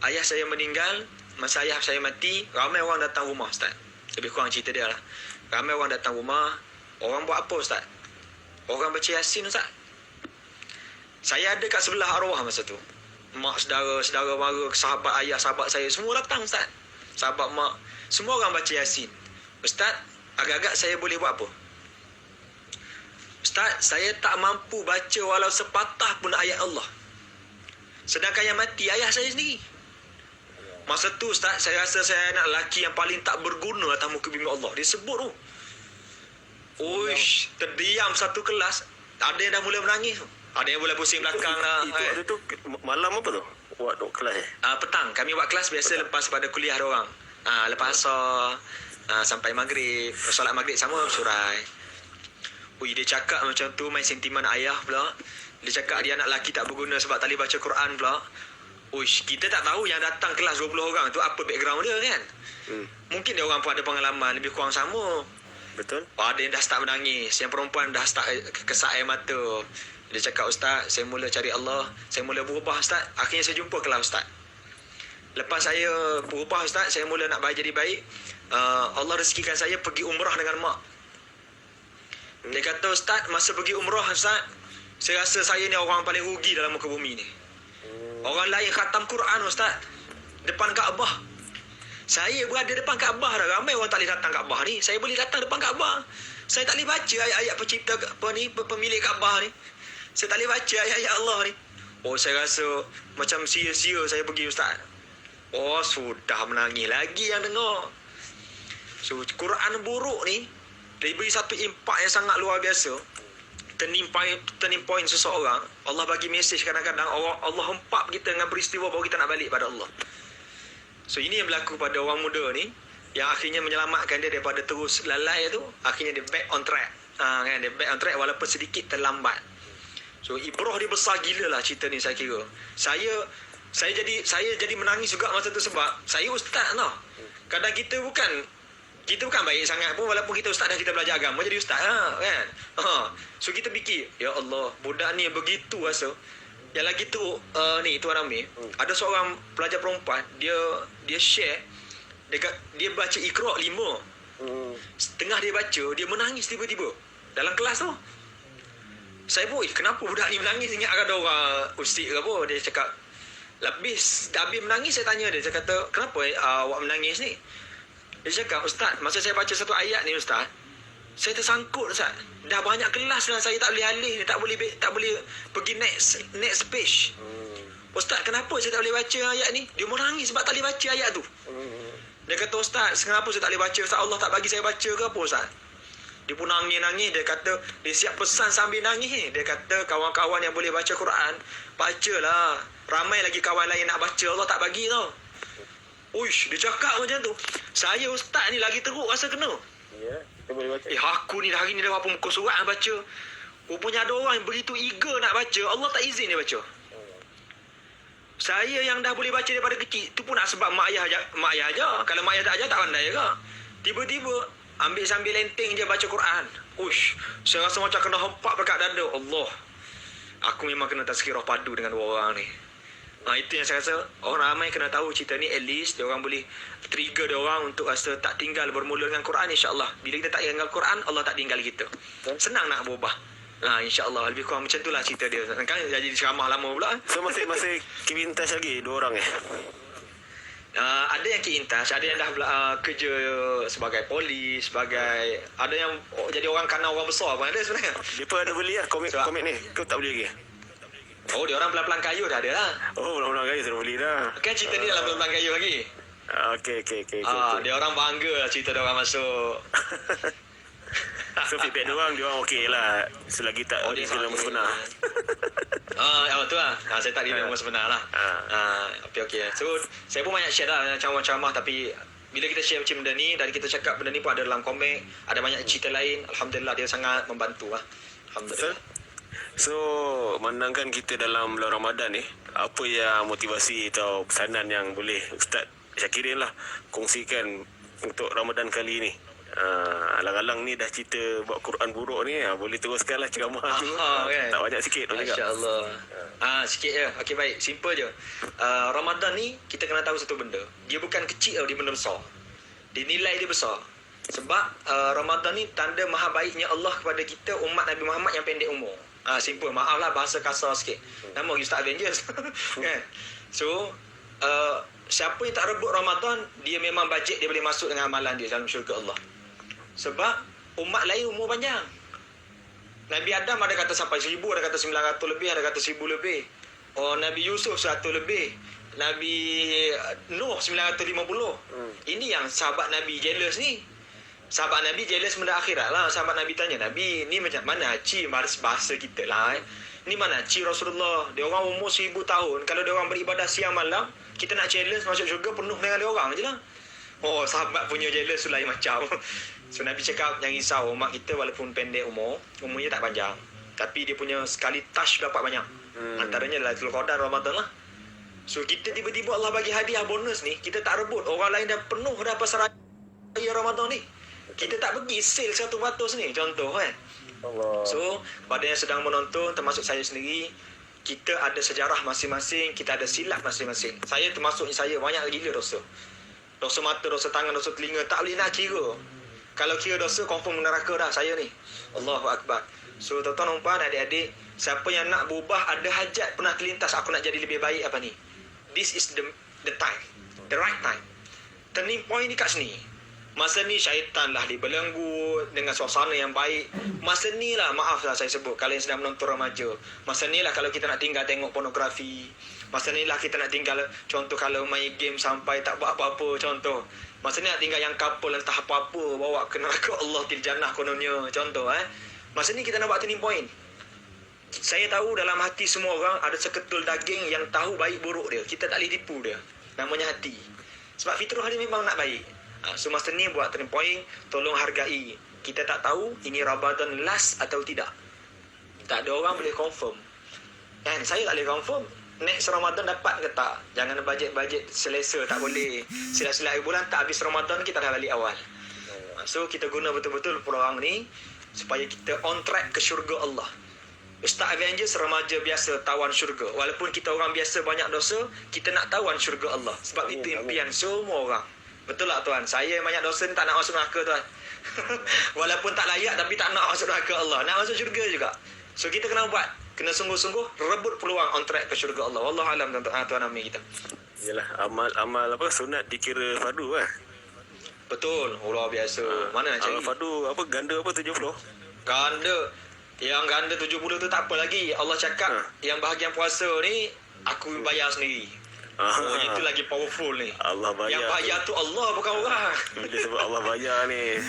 Ayah saya meninggal, masa ayah saya mati, ramai orang datang rumah, Ustaz. Lebih kurang cerita dia lah. Ramai orang datang rumah. Orang buat apa Ustaz? Orang baca Yasin Ustaz. Saya ada kat sebelah arwah masa tu. Mak saudara mara, sahabat ayah, sahabat saya, semua datang Ustaz. Sahabat mak, semua orang baca Yasin. Ustaz, agak-agak saya boleh buat apa? Ustaz, saya tak mampu baca walau sepatah pun ayat Allah. Sedangkan yang mati ayah saya sendiri. Masa tu Ustaz, saya rasa saya anak lelaki yang paling tak berguna atas muka bumi Allah. Dia sebut tu. Uish, terdiam satu kelas. Ada yang dah mula menangis. Ada yang mula pusing belakang lah. Itu waktu tu malam apa tu? Waktu kelas petang. Kami buat kelas biasa lepas pada kuliah dia orang. Lepas asar, sampai maghrib. Solat maghrib sama surai. Ui, dia cakap macam tu, main sentimen ayah pula. Dia cakap dia anak lelaki tak berguna sebab tak boleh baca Quran pula. Uish, kita tak tahu yang datang kelas 20 orang tu apa background dia kan. Mungkin dia orang pun ada pengalaman lebih kurang sama. Betul. Ada yang dah start menangis, yang perempuan dah start kesak air mata. Dia cakap, Ustaz, saya mula cari Allah, saya mula berubah Ustaz. Akhirnya saya jumpa kelas Ustaz. Lepas saya berubah Ustaz, saya mula nak jadi baik. Allah rezekikan saya pergi umrah dengan mak. Dia kata, Ustaz, masa pergi umrah Ustaz, saya rasa saya ni orang paling rugi dalam muka bumi ni. Orang lain khatam Quran Ustaz depan Kaabah. Saya berada depan Kaabah dah. Ramai orang tak boleh datang Kaabah ni. Saya boleh datang depan Kaabah. Saya tak boleh baca ayat-ayat pencipta pemilik Kaabah ni. Saya tak boleh baca ayat-ayat Allah ni. Oh, saya rasa macam sia-sia saya pergi Ustaz. Oh, sudah menangis lagi yang dengar. So, Quran buruk ni dia beri satu impak yang sangat luar biasa. Turning point seseorang, Allah bagi mesej kadang-kadang Allah hempap kita dengan peristiwa baru kita nak balik pada Allah. So ini yang berlaku pada orang muda ni, yang akhirnya menyelamatkan dia daripada terus lalai tu. Akhirnya dia back on track, kan? Dia back on track walaupun sedikit terlambat. So ibrah dia besar gila lah cerita ni saya kira. Saya jadi menangis juga masa tu sebab saya ustaz tau. Kadang kita bukan baik sangat pun, walaupun kita ustaz dah, kita belajar agama jadi ustaz lah kan. So kita fikir, ya Allah, budak ni begitu rasa. Yang lagi tu ni Tuan Amir, ada seorang pelajar perempuan, dia share, dia baca Iqra 5. Setengah dia baca, dia menangis tiba-tiba dalam kelas tu. Saya pun, kenapa budak ni menangis? Ingat ada orang ustaz ke apa. Dia cakap, habis menangis. Saya tanya dia, saya kata, kenapa awak menangis ni? Dia cakap, Ustaz, masa saya baca satu ayat ni Ustaz, Saya tersangkut Ustaz. Dah banyak kelas dah saya tak boleh alih, tak boleh pergi next page. Ustaz, kenapa saya tak boleh baca ayat ni? Dia menangis sebab tak boleh baca ayat tu. Dia kata, Ustaz, kenapa saya tak boleh baca? Ustaz, Allah tak bagi saya baca ke apa Ustaz? Dia pun nangis-nangis. Dia kata, dia siap pesan sambil nangis ni. Dia kata, kawan-kawan yang boleh baca Quran, bacalah. Ramai lagi kawan lain nak baca, Allah tak bagi tau. Uish, dia cakap macam tu. Saya Ustaz ni lagi teruk rasa kena. Ya, kita boleh baca. Aku ni hari ni dah berapa muka surat nak baca. Rupanya ada orang yang begitu eager nak baca, Allah tak izin dia baca. Saya yang dah boleh baca daripada kecil, tu pun nak sebab mak ayah ajar. Kalau mak ayah tak ajar, tak pandai ke? Tiba-tiba ambil sambil lenteng je baca Quran. Ush, saya rasa macam kena hempak dekat dada. Allah, aku memang kena tazkirah padu dengan dua orang ni. Itu yang saya rasa orang ramai kena tahu cerita ni. At least dia orang boleh trigger dia orang untuk rasa tak tinggal bermula dengan Quran, insya-Allah. Bila kita tak tinggal Quran, Allah tak tinggal kita. Senang nak berubah. InsyaAllah lebih kurang macam itulah cerita dia. Kan jadi ceramah lama pula. So masih Kivintas lagi 2 orang Ada yang kintas, ada yang dah kerja sebagai polis, sebagai ada yang jadi orang kanan orang besar pun ada sebenarnya. Depa ada beli lah komik ni. Kau tak beli lagi? Oh, dia orang pelan-pelan kayu dah ada lah. Oh, orang kaya sudah beli dah. Kan cerita ni dalam pelan-pelan kayu lagi. Okey. Dia orang bangga lah cerita dia orang masuk. So feedback dia orang okey lah. Selagi tak original musnah. Betul lah. Saya tak review orang sebenar lah. Okey. So, saya pun banyak share lah ceramah-ceramah, tapi bila kita share macam benda ni, dan kita cakap benda ni pun ada dalam komik, ada banyak cerita lain, Alhamdulillah dia sangat membantu lah. Alhamdulillah. So, menangkan kita dalam bulan Ramadan ni, apa yang motivasi atau pesanan yang boleh Ustaz Syakirin lah kongsikan untuk Ramadan kali ni? Alang-alang ni dah cerita buat Quran buruk ni, boleh teruskan lah ceramah tu. Kan? Tak banyak sikit tu juga. Masya-Allah. Sikit je. Okey, baik, simple je. Ramadan ni kita kena tahu satu benda. Dia bukan kecil tau, dia benda besar. Dia nilai dia besar. Sebab Ramadan ni tanda maha baiknya Allah kepada kita umat Nabi Muhammad yang pendek umur. Simple. Maaf lah bahasa kasar sikit. Nama Ustaz Avengers. Kan? So, siapa yang tak rebut Ramadan, dia memang bajet dia boleh masuk dengan amalan dia dalam syurga Allah. Sebab umat lain umur panjang. Nabi Adam ada kata sampai 1000, ada kata 900 lebih, ada kata 1000 lebih. Nabi Yusuf 100 lebih. Nabi Nuh 950. Ini yang sahabat Nabi jealous ni. Sahabat Nabi jealous benda akhirat lah. Sahabat Nabi tanya, Nabi ni macam mana haji bahasa kita lah. Ni mana haji Rasulullah. Dia orang umur 1000 tahun. Kalau dia orang beribadah siang malam, kita nak challenge masuk syurga penuh dengan dia orang je lah. Sahabat punya jealous tu lain macam. So Nabi cakap, jangan risau, umat kita walaupun pendek umurnya tak panjang, tapi dia punya sekali touch dapat banyak. Antaranya Lailatul Qadar, Ramadan lah. So kita tiba-tiba Allah bagi hadiah bonus ni, kita tak rebut. Orang lain dah penuh dah pasal raya Ramadan ni, kita tak pergi sale 100% ni, contoh kan. Allah. So pada yang sedang menonton, termasuk saya sendiri, kita ada sejarah masing-masing, kita ada silap masing-masing. Saya termasuknya, saya banyak gila dosa. Dosa mata, dosa tangan, dosa telinga, tak boleh nak kira. Kalau kira dosa, confirm neraka dah saya ni. Allahu Akbar. So tuan-tuan dan puan, adik-adik, siapa yang nak berubah, ada hajat pernah terlintas, aku nak jadi lebih baik apa ni, this is the time, the right time. Turning point ni kat sini. Masa ni syaitan lah dibelenggu dengan suasana yang baik. Masa ni lah, maaf lah saya sebut, kalian sedang menonton remaja, masa ni lah kalau kita nak tinggal tengok pornografi. Masa ni lah kita nak tinggal, contoh kalau main game sampai tak buat apa-apa, contoh. Masa ni nak tinggal yang couple entah apa-apa, bawa ke neraka Allah til jannah kononnya, contoh. Masa ni kita nak buat turning point. Saya tahu dalam hati semua orang ada seketul daging yang tahu baik buruk dia. Kita tak boleh tipu dia. Namanya hati. Sebab fitrah dia memang nak baik. So masa ni buat turning point, tolong hargai. Kita tak tahu ini Ramadan last atau tidak. Tak ada orang boleh confirm. Kan saya tak boleh confirm next Ramadan dapat ke tak. Jangan bajet-bajet selesa, tak boleh. Silap-silap bulan tak habis Ramadan, kita dah balik awal. So kita guna betul-betul peluang ni supaya kita on track ke syurga Allah. Ustaz Avengers remaja biasa tawan syurga. Walaupun kita orang biasa banyak dosa, kita nak tawan syurga Allah. Sebab itu impian semua orang. Betul tak tuan? Saya yang banyak dosa ni tak nak masuk neraka tuan. Walaupun tak layak tapi tak nak masuk neraka Allah. Nak masuk syurga juga. So kita kena buat, kena sungguh-sungguh rebut peluang on track ke syurga Allah. Wallahu alam tuan Amir kita. Yalah, amal apa sunat dikira fardu lah. Betul. Oh, luar biasa. Mana nak cari? Al-Fadu apa ganda apa 70? Ganda. Yang ganda 70 tu tak apa lagi. Allah cakap yang bahagian puasa ni aku bayar sendiri. Oh, itu lagi powerful ni. Allah bayar. Yang bayar tu Allah bukan orang. Bila sebab Allah bayar ni.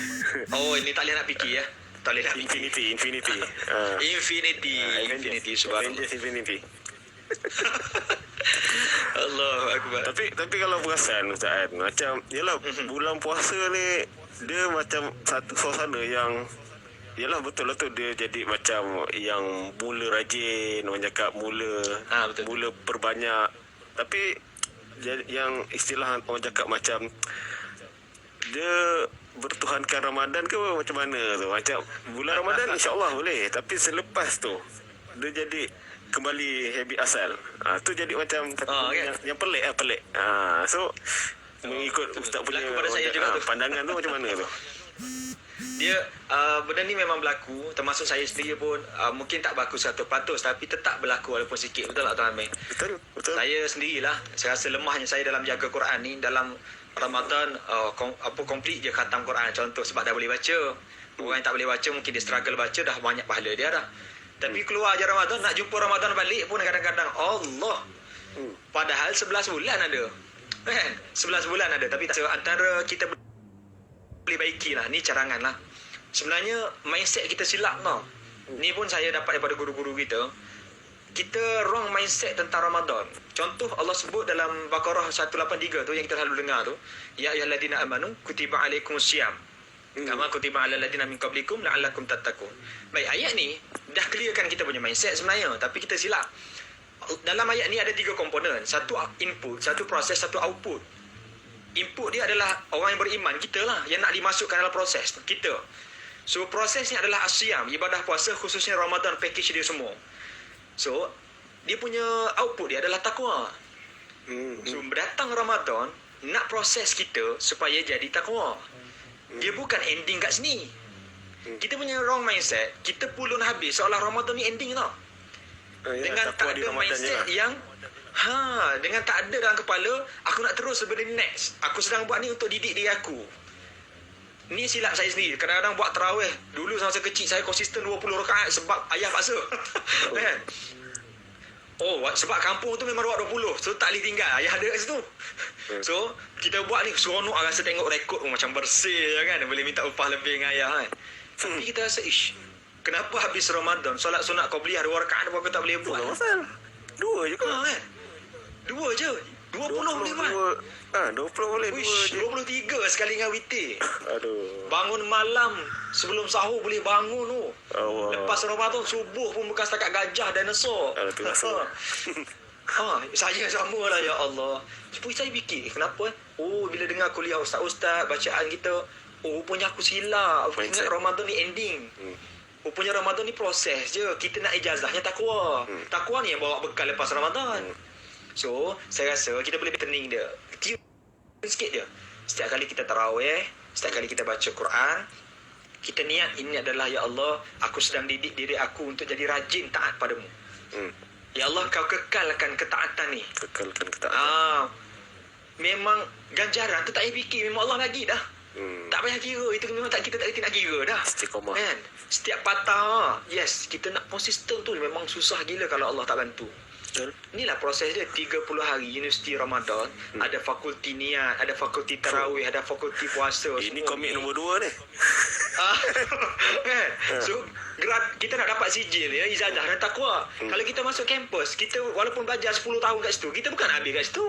Oh, ini tak boleh nak fikir ya. Tak boleh nak fikir. Infinity. Infinity subhanallah. Avengers Infinity. Allahu akbar. Tapi kalau perasan Ustaz, macam yalah bulan puasa ni dia macam satu suasana yang yalah betul tu dia jadi macam yang mula rajin, orang cakap betul. mula perbanyak. Tapi yang istilah orang cakap macam dia bertuhankan Ramadan ke macam mana tu? Macam bulan Ramadan insya-Allah boleh, tapi selepas tu dia jadi kembali habit asal. Tu jadi macam kan? yang pelik. So mengikut ustaz punya berlaku pada saya juga tu. pandangan tu macam mana tu? Dia benda ni memang berlaku, termasuk saya sendiri pun mungkin tak berlaku 100% tapi tetap berlaku walaupun sikit. Betul tak Tuan Amir? Betul. Saya sendirilah, saya rasa lemahnya saya dalam jaga Quran ni. Dalam Ramadan komplit je khatam Quran contoh, sebab dah boleh baca. Orang yang tak boleh baca mungkin dia struggle baca, dah banyak pahala dia dah. Tapi keluar je Ramadan, nak jumpa Ramadan balik pun kadang-kadang Allah. Padahal 11 bulan ada. Kan? 11 bulan ada, tapi tak antara kita boleh baiki lah. Ni carangan lah. Sebenarnya mindset kita silap tau. Ni pun saya dapat daripada guru-guru kita. Kita wrong mindset tentang Ramadan. Contoh Allah sebut dalam Baqarah 183 tu yang kita selalu dengar tu, ya ayyuhalladzina amanu kutiba alaikumusiyam kama kutiba alal ladzina min qablikum la'allakum tattaqun. Baik, ayat ni dah clearkan kita punya mindset sebenarnya, tapi kita silap. Dalam ayat ni ada 3 komponen. Satu input, satu proses, satu output. Input dia adalah orang yang beriman, kita lah yang nak dimasukkan dalam proses kita. So proses ni adalah asyam, ibadah puasa, khususnya Ramadan, package dia semua. So dia punya output dia adalah takwa. So datang Ramadan, nak proses kita supaya jadi takwa. Dia bukan ending kat sini. Kita punya wrong mindset, kita pulun habis seolah Ramadan ni ending tau. Dengan tak ada mindset yang dengan tak ada dalam kepala, aku nak terus benda ni next. Aku sedang buat ni untuk didik diri aku. Ni silap saya sendiri. Kadang-kadang buat tarawih. Dulu semasa kecil saya konsisten 20 rakaat sebab ayah paksa. Kan? Sebab kampung tu memang buat 20. So tak boleh tinggal. Ayah ada kat situ. So kita buat ni seronok, rasa tengok rekod pun macam bersih kan. Boleh minta upah lebih dengan ayah kan. Tapi kita rasa kenapa habis Ramadan solat sunat qabliyah 2 rakaat apa aku tak boleh buat? Dua juga. Kan? 2 je. 20 boleh buat. 20 boleh. 23 sekali dengan witir. Aduh. Bangun malam sebelum sahur boleh bangun tu. Allah. Lepas Ramadan subuh pun bukan setakat gajah dinosaur. Tu rasa. Saya samalah ya Allah. Sebab saya fikir kenapa bila dengar kuliah ustaz-ustaz bacaan kita, punya aku silap. Aku ingat Ramadan ni ending. Punya Ramadan ni proses je. Kita nak ijazahnya takwa. Takwa ni yang bawa bekal lepas Ramadan. So, saya rasa kita boleh turning dia. Kecil sikit je. Setiap kali kita tarawih, setiap kali kita baca Quran, kita niat ini adalah, ya Allah, aku sedang didik diri aku untuk jadi rajin taat padamu. Ya Allah, kau kekalkan ketaatan ni. Kekalkan ketaatan. Memang ganjaran tu tak payah fikir. Memang Allah bagi dah. Tak payah kira. Itu memang kita tak nak kira dah. Istiqamah. Kan? Setiap patah, yes, kita nak konsisten tu memang susah gila kalau Allah tak bantu. Inilah proses dia. 30 hari Universiti Ramadan. Ada fakulti niat, ada fakulti tarawih, ada fakulti puasa. Ini komik nombor 2 ni. Kan? So kita nak dapat sijil ya, ijazah dan takwa. Kalau kita masuk kampus, kita walaupun belajar 10 tahun kat situ, kita bukan habis kat situ.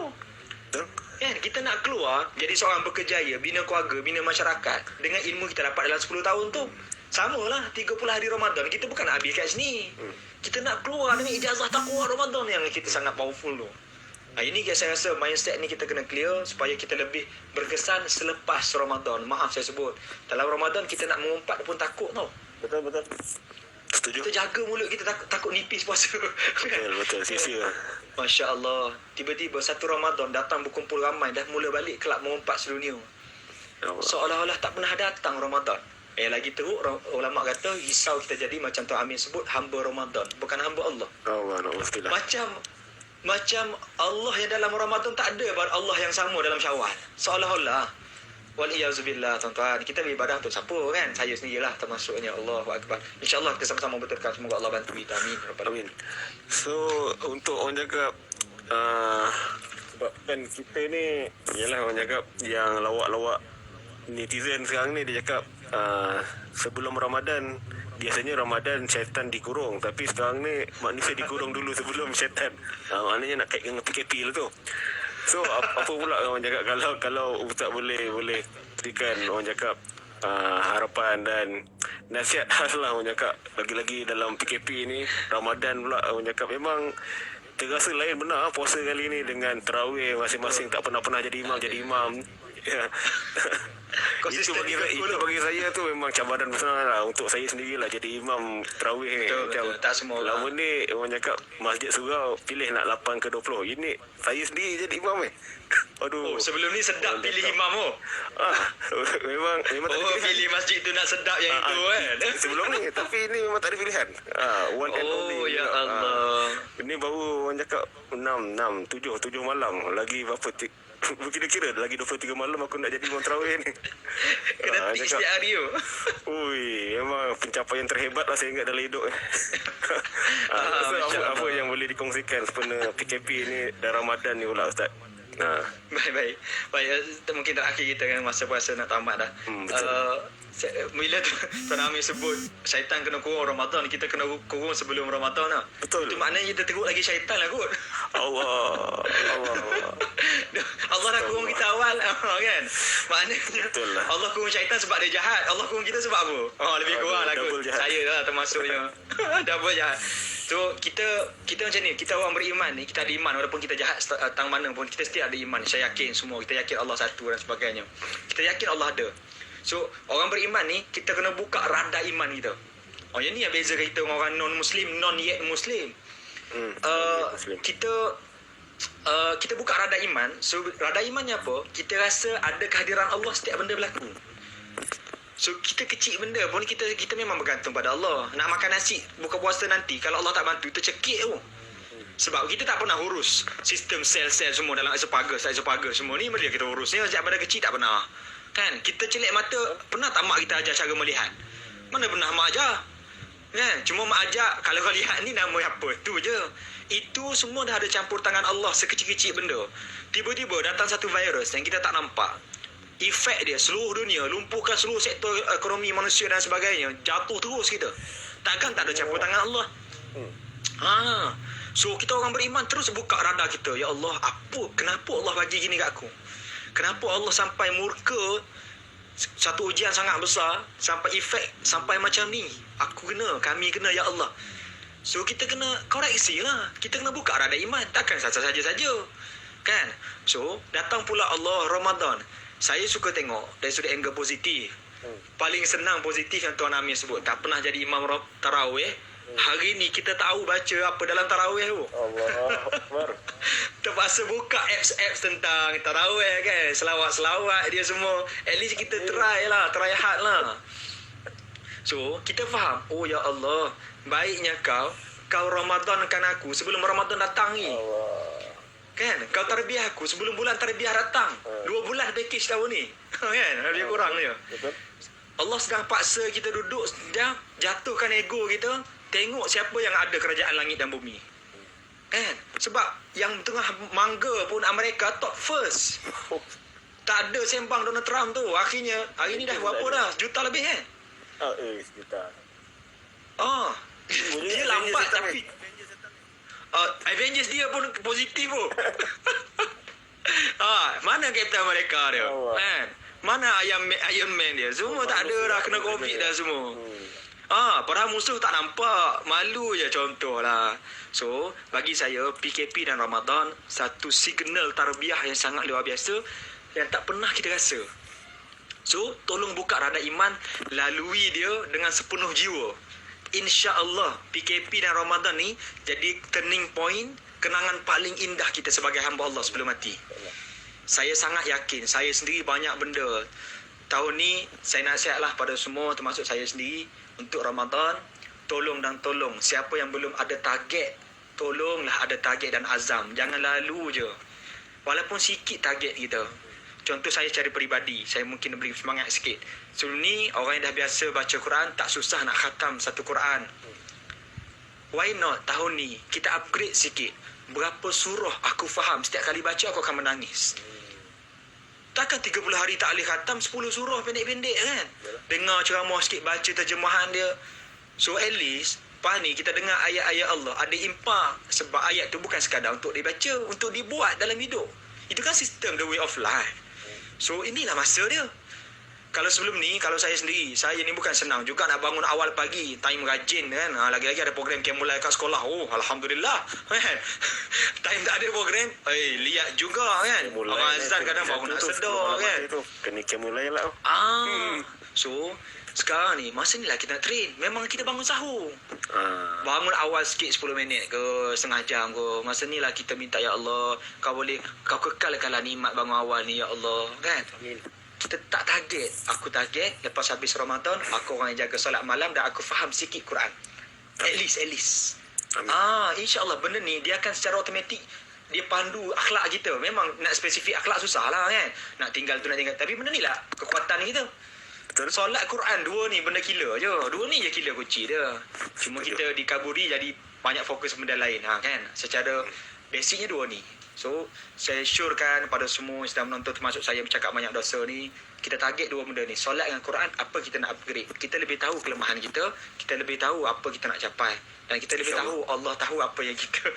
Kan? Kita nak keluar jadi seorang berkejaya, bina keluarga, bina masyarakat dengan ilmu kita dapat dalam 10 tahun tu. Samalah 30 hari Ramadan, kita bukan nak habis kat sini. Kita nak keluar dengan ijazah takwa Ramadan yang kita sangat powerful tu. Ini saya rasa mindset ni kita kena clear supaya kita lebih berkesan selepas Ramadan. Maaf saya sebut, dalam Ramadan kita nak mengumpat pun takut tau. Betul. Setuju. Kita jaga mulut kita, takut nipis puasa. Betul. Sia-sia. Masya Allah. Tiba-tiba satu Ramadan datang berkumpul ramai, dah mula balik kelab mengumpat sedunia. Seolah-olah tak pernah datang Ramadan. Lagi teruk, ulama kata risau kita jadi macam Tuan Amin sebut, hamba Ramadan, bukan hamba Allah. Alhamdulillah. Macam Allah yang dalam Ramadan tak ada Allah yang sama dalam Syawal. Seolah-olah Waliyazubillah tuan-tuan. Kita beribadah untuk siapa kan? Saya sendirilah termasuknya. Allahu Akbar. InsyaAllah kita sama-sama betulkan. Semoga Allah bantu kita. Amin. Amin. So untuk orang cakap sebab kan kita ni ialah orang cakap yang lawak-lawak netizen sekarang ni, dia cakap sebelum Ramadan, biasanya Ramadan syaitan dikurung, tapi sekarang ni manusia dikurung dulu sebelum syaitan. Maknanya nak kaitkan dengan PKP lah tu. So apa pula orang cakap, kalau Ustaz boleh berikan orang cakap harapan dan nasihat khas lah orang cakap, lagi-lagi dalam PKP ni, Ramadan pula orang cakap, memang terasa lain benar puasa kali ni dengan tarawih masing-masing tak pernah jadi imam. Ya. Konsisten Itu bagi saya tu memang cabaran besar lah untuk saya sendirilah jadi imam tarawih ni. Betul. Tak semua orang. Lama ni orang cakap masjid surau pilih nak 8 ke 20. Ini saya sendiri jadi imam ni. Aduh. Sebelum ni sedap pilih imam tu. Memang tak ada pilihan. Pilih masjid tu nak sedap yang itu kan. Sebelum ni, tapi ini memang tak ada pilihan. One and only. Ya Allah. Ini baru orang cakap 7 malam. Lagi berapa? Kira-kira lagi 23 malam aku nak jadi imam tarawih ni. Kena tik setiap hari tu. Ui, memang pencapaian terhebat lah saya ingat dalam hidup. So, apa yang boleh dikongsikan sebenarnya PKP ni dan Ramadan ni pula Ustaz? Baik. Mungkin terakhir kita kan, masa puasa nak tamat dah. Bila Tuan Amir sebut syaitan kena kurung Ramadan, kita kena kurung sebelum Ramadan lah. Betul. Itu maknanya kita teruk lagi syaitan lah kot. Allah. Allah dah kurung kita awal kan. Maknanya Betul lah. Allah kurung syaitan sebab dia jahat. Allah kurung kita sebab apa? Lebih kurang lah kot. Saya lah termasuknya. Double jahat. So kita macam ni, kita orang beriman ni, kita ada iman walaupun kita jahat tang mana pun, kita still ada iman. Saya yakin semua, kita yakin Allah satu dan sebagainya. Kita yakin Allah ada. So orang beriman ni, kita kena buka radar iman kita. Yang ni yang beza kita orang non muslim, non yet muslim. Kita buka radar iman. So radar imannya apa? Kita rasa ada kehadiran Allah setiap benda berlaku. So kita kecil benda pun kita memang bergantung pada Allah. Nak makan nasi buka puasa nanti, kalau Allah tak bantu tercekik tu. Sebab kita tak pernah urus sistem sel-sel semua dalam esophagus semua ni, mesti kita urus ni sejak pada kecil tak pernah. Kan? Kita celik mata, pernah tak mak kita ajar cara melihat? Mana pernah mak ajar? Kan? Cuma mak ajar kalau kau lihat ni nama apa, tu je. Itu semua dah ada campur tangan Allah sekecil-kecil benda. Tiba-tiba datang satu virus yang kita tak nampak. Efek dia seluruh dunia, lumpuhkan seluruh sektor ekonomi manusia dan sebagainya, jatuh terus kita. Takkan tak ada campur tangan Allah? So kita orang beriman terus buka radar kita. Ya Allah, kenapa Allah bagi gini kat aku? Kenapa Allah sampai murka, satu ujian sangat besar, sampai efek sampai macam ni? Kami kena, ya Allah. So kita kena koreksi lah. Kita kena buka radar iman. Takkan saja-saja kan? So datang pula Allah Ramadan. Saya suka tengok dari sudut angle positif. Paling senang positif yang Tuan Amir sebut, tak pernah jadi imam tarawih. Hari ni kita tahu baca apa dalam tarawih tu. Allah Akbar. Terpaksa buka apps tentang tarawih kan, selawat-selawat dia semua. At least kita try hard lah. So kita faham, oh ya Allah, baiknya kau Ramadankan aku sebelum Ramadan datang ni. Kan? Kau tarbiyah aku sebelum bulan tarbiyah datang. 2 bulan package tahun ni. Kan? Lebih kurang je. Betul. Allah sedang paksa kita duduk, sedang jatuhkan ego kita. Tengok siapa yang ada kerajaan langit dan bumi. Kan? Sebab yang tengah mangga pun Amerika top first. Tak ada sembang Donald Trump tu. Akhirnya, hari ni dah berapa dah? Juta lebih kan? Sekitar. Dia lambat tapi Avengers dia pun positif tu. Mana Captain America dia? Kan? Mana Iron Man dia? Semua tak ada dah, kena COVID dah semua. Para musuh tak nampak. Malu je contoh lah. So, bagi saya PKP dan Ramadan satu signal tarbiyah yang sangat luar biasa yang tak pernah kita rasa. So, tolong buka radar iman, lalui dia dengan sepenuh jiwa. InsyaAllah PKP dan Ramadan ni jadi turning point, kenangan paling indah kita sebagai hamba Allah sebelum mati. Saya sangat yakin, saya sendiri banyak benda. Tahun ni saya nasihatlah pada semua, termasuk saya sendiri, untuk Ramadan, tolong siapa yang belum ada target, tolonglah ada target dan azam. Jangan lalu je. Walaupun sikit target kita, contoh saya secara peribadi, saya mungkin beri semangat sikit. Sebelum ni orang yang dah biasa baca Quran tak susah nak khatam satu Quran. Why not tahun ni kita upgrade sikit. Berapa surah aku faham, setiap kali baca aku akan menangis. Takkan 30 hari tak boleh khatam 10 surah pendek-pendek kan? Dengar ceramah sikit, baca terjemahan dia. So at least lepas ni kita dengar ayat-ayat Allah ada impak, sebab ayat tu bukan sekadar untuk dibaca, untuk dibuat dalam hidup. Itu kan sistem the way of life. So inilah masa dia. Kalau sebelum ni, kalau saya sendiri, saya ni bukan senang juga nak bangun awal pagi, time rajin kan. Lagi-lagi ada program Kemulai kat sekolah. Oh, alhamdulillah. Kan? Time tak ada program, lihat juga kan. Orang azan kadang bangun nak sedar kan. Kena Kemulai lah. So sekarang ni masa ni lah kita nak train. Memang kita bangun sahur. Bangun awal sikit 10 minit ke setengah jam ke. Masa ni lah kita minta, ya Allah, kau kekalkanlah nikmat bangun awal ni, ya Allah kan. Amin. Kita tak target. Aku target lepas habis Ramadan aku orang yang jaga solat malam dan aku faham sikit Quran. At least. InsyaAllah benda ni dia akan secara automatik dia pandu akhlak kita. Memang nak spesifik akhlak susah lah kan. Nak tinggal. Tapi benda ni lah kekuatan kita. Betul. Solat Quran dua ni benda killer je. Dua ni je killer kunci dia. Cuma kita dikaburi jadi banyak fokus benda lain kan. Secara basicnya dua ni. So saya syorkan pada semua yang sedang menonton, termasuk saya bercakap banyak dosa ni, kita target dua benda ni. Solat dengan Quran, apa kita nak upgrade. Kita lebih tahu kelemahan kita, kita lebih tahu apa kita nak capai, dan kita lebih tahu Allah tahu apa yang kita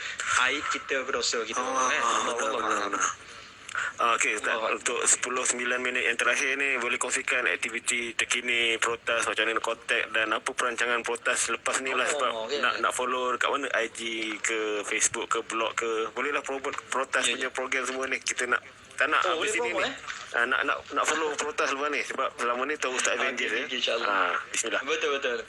aib kita ke dosa kita kan. Allah. Okey Ustaz, untuk 10-9 minit yang terakhir ni boleh kongsikan aktiviti terkini protas, macam mana kontak dan apa perancangan protas lepas ni lah, sebab nak follow dekat mana, IG ke Facebook ke blog ke, bolehlah protas punya program semua ni. Kita tak nak habis ini ni. Nak follow protas lepas ni sebab selama ni tahu Ustaz Avengers InsyaAllah. Bismillah. Betul.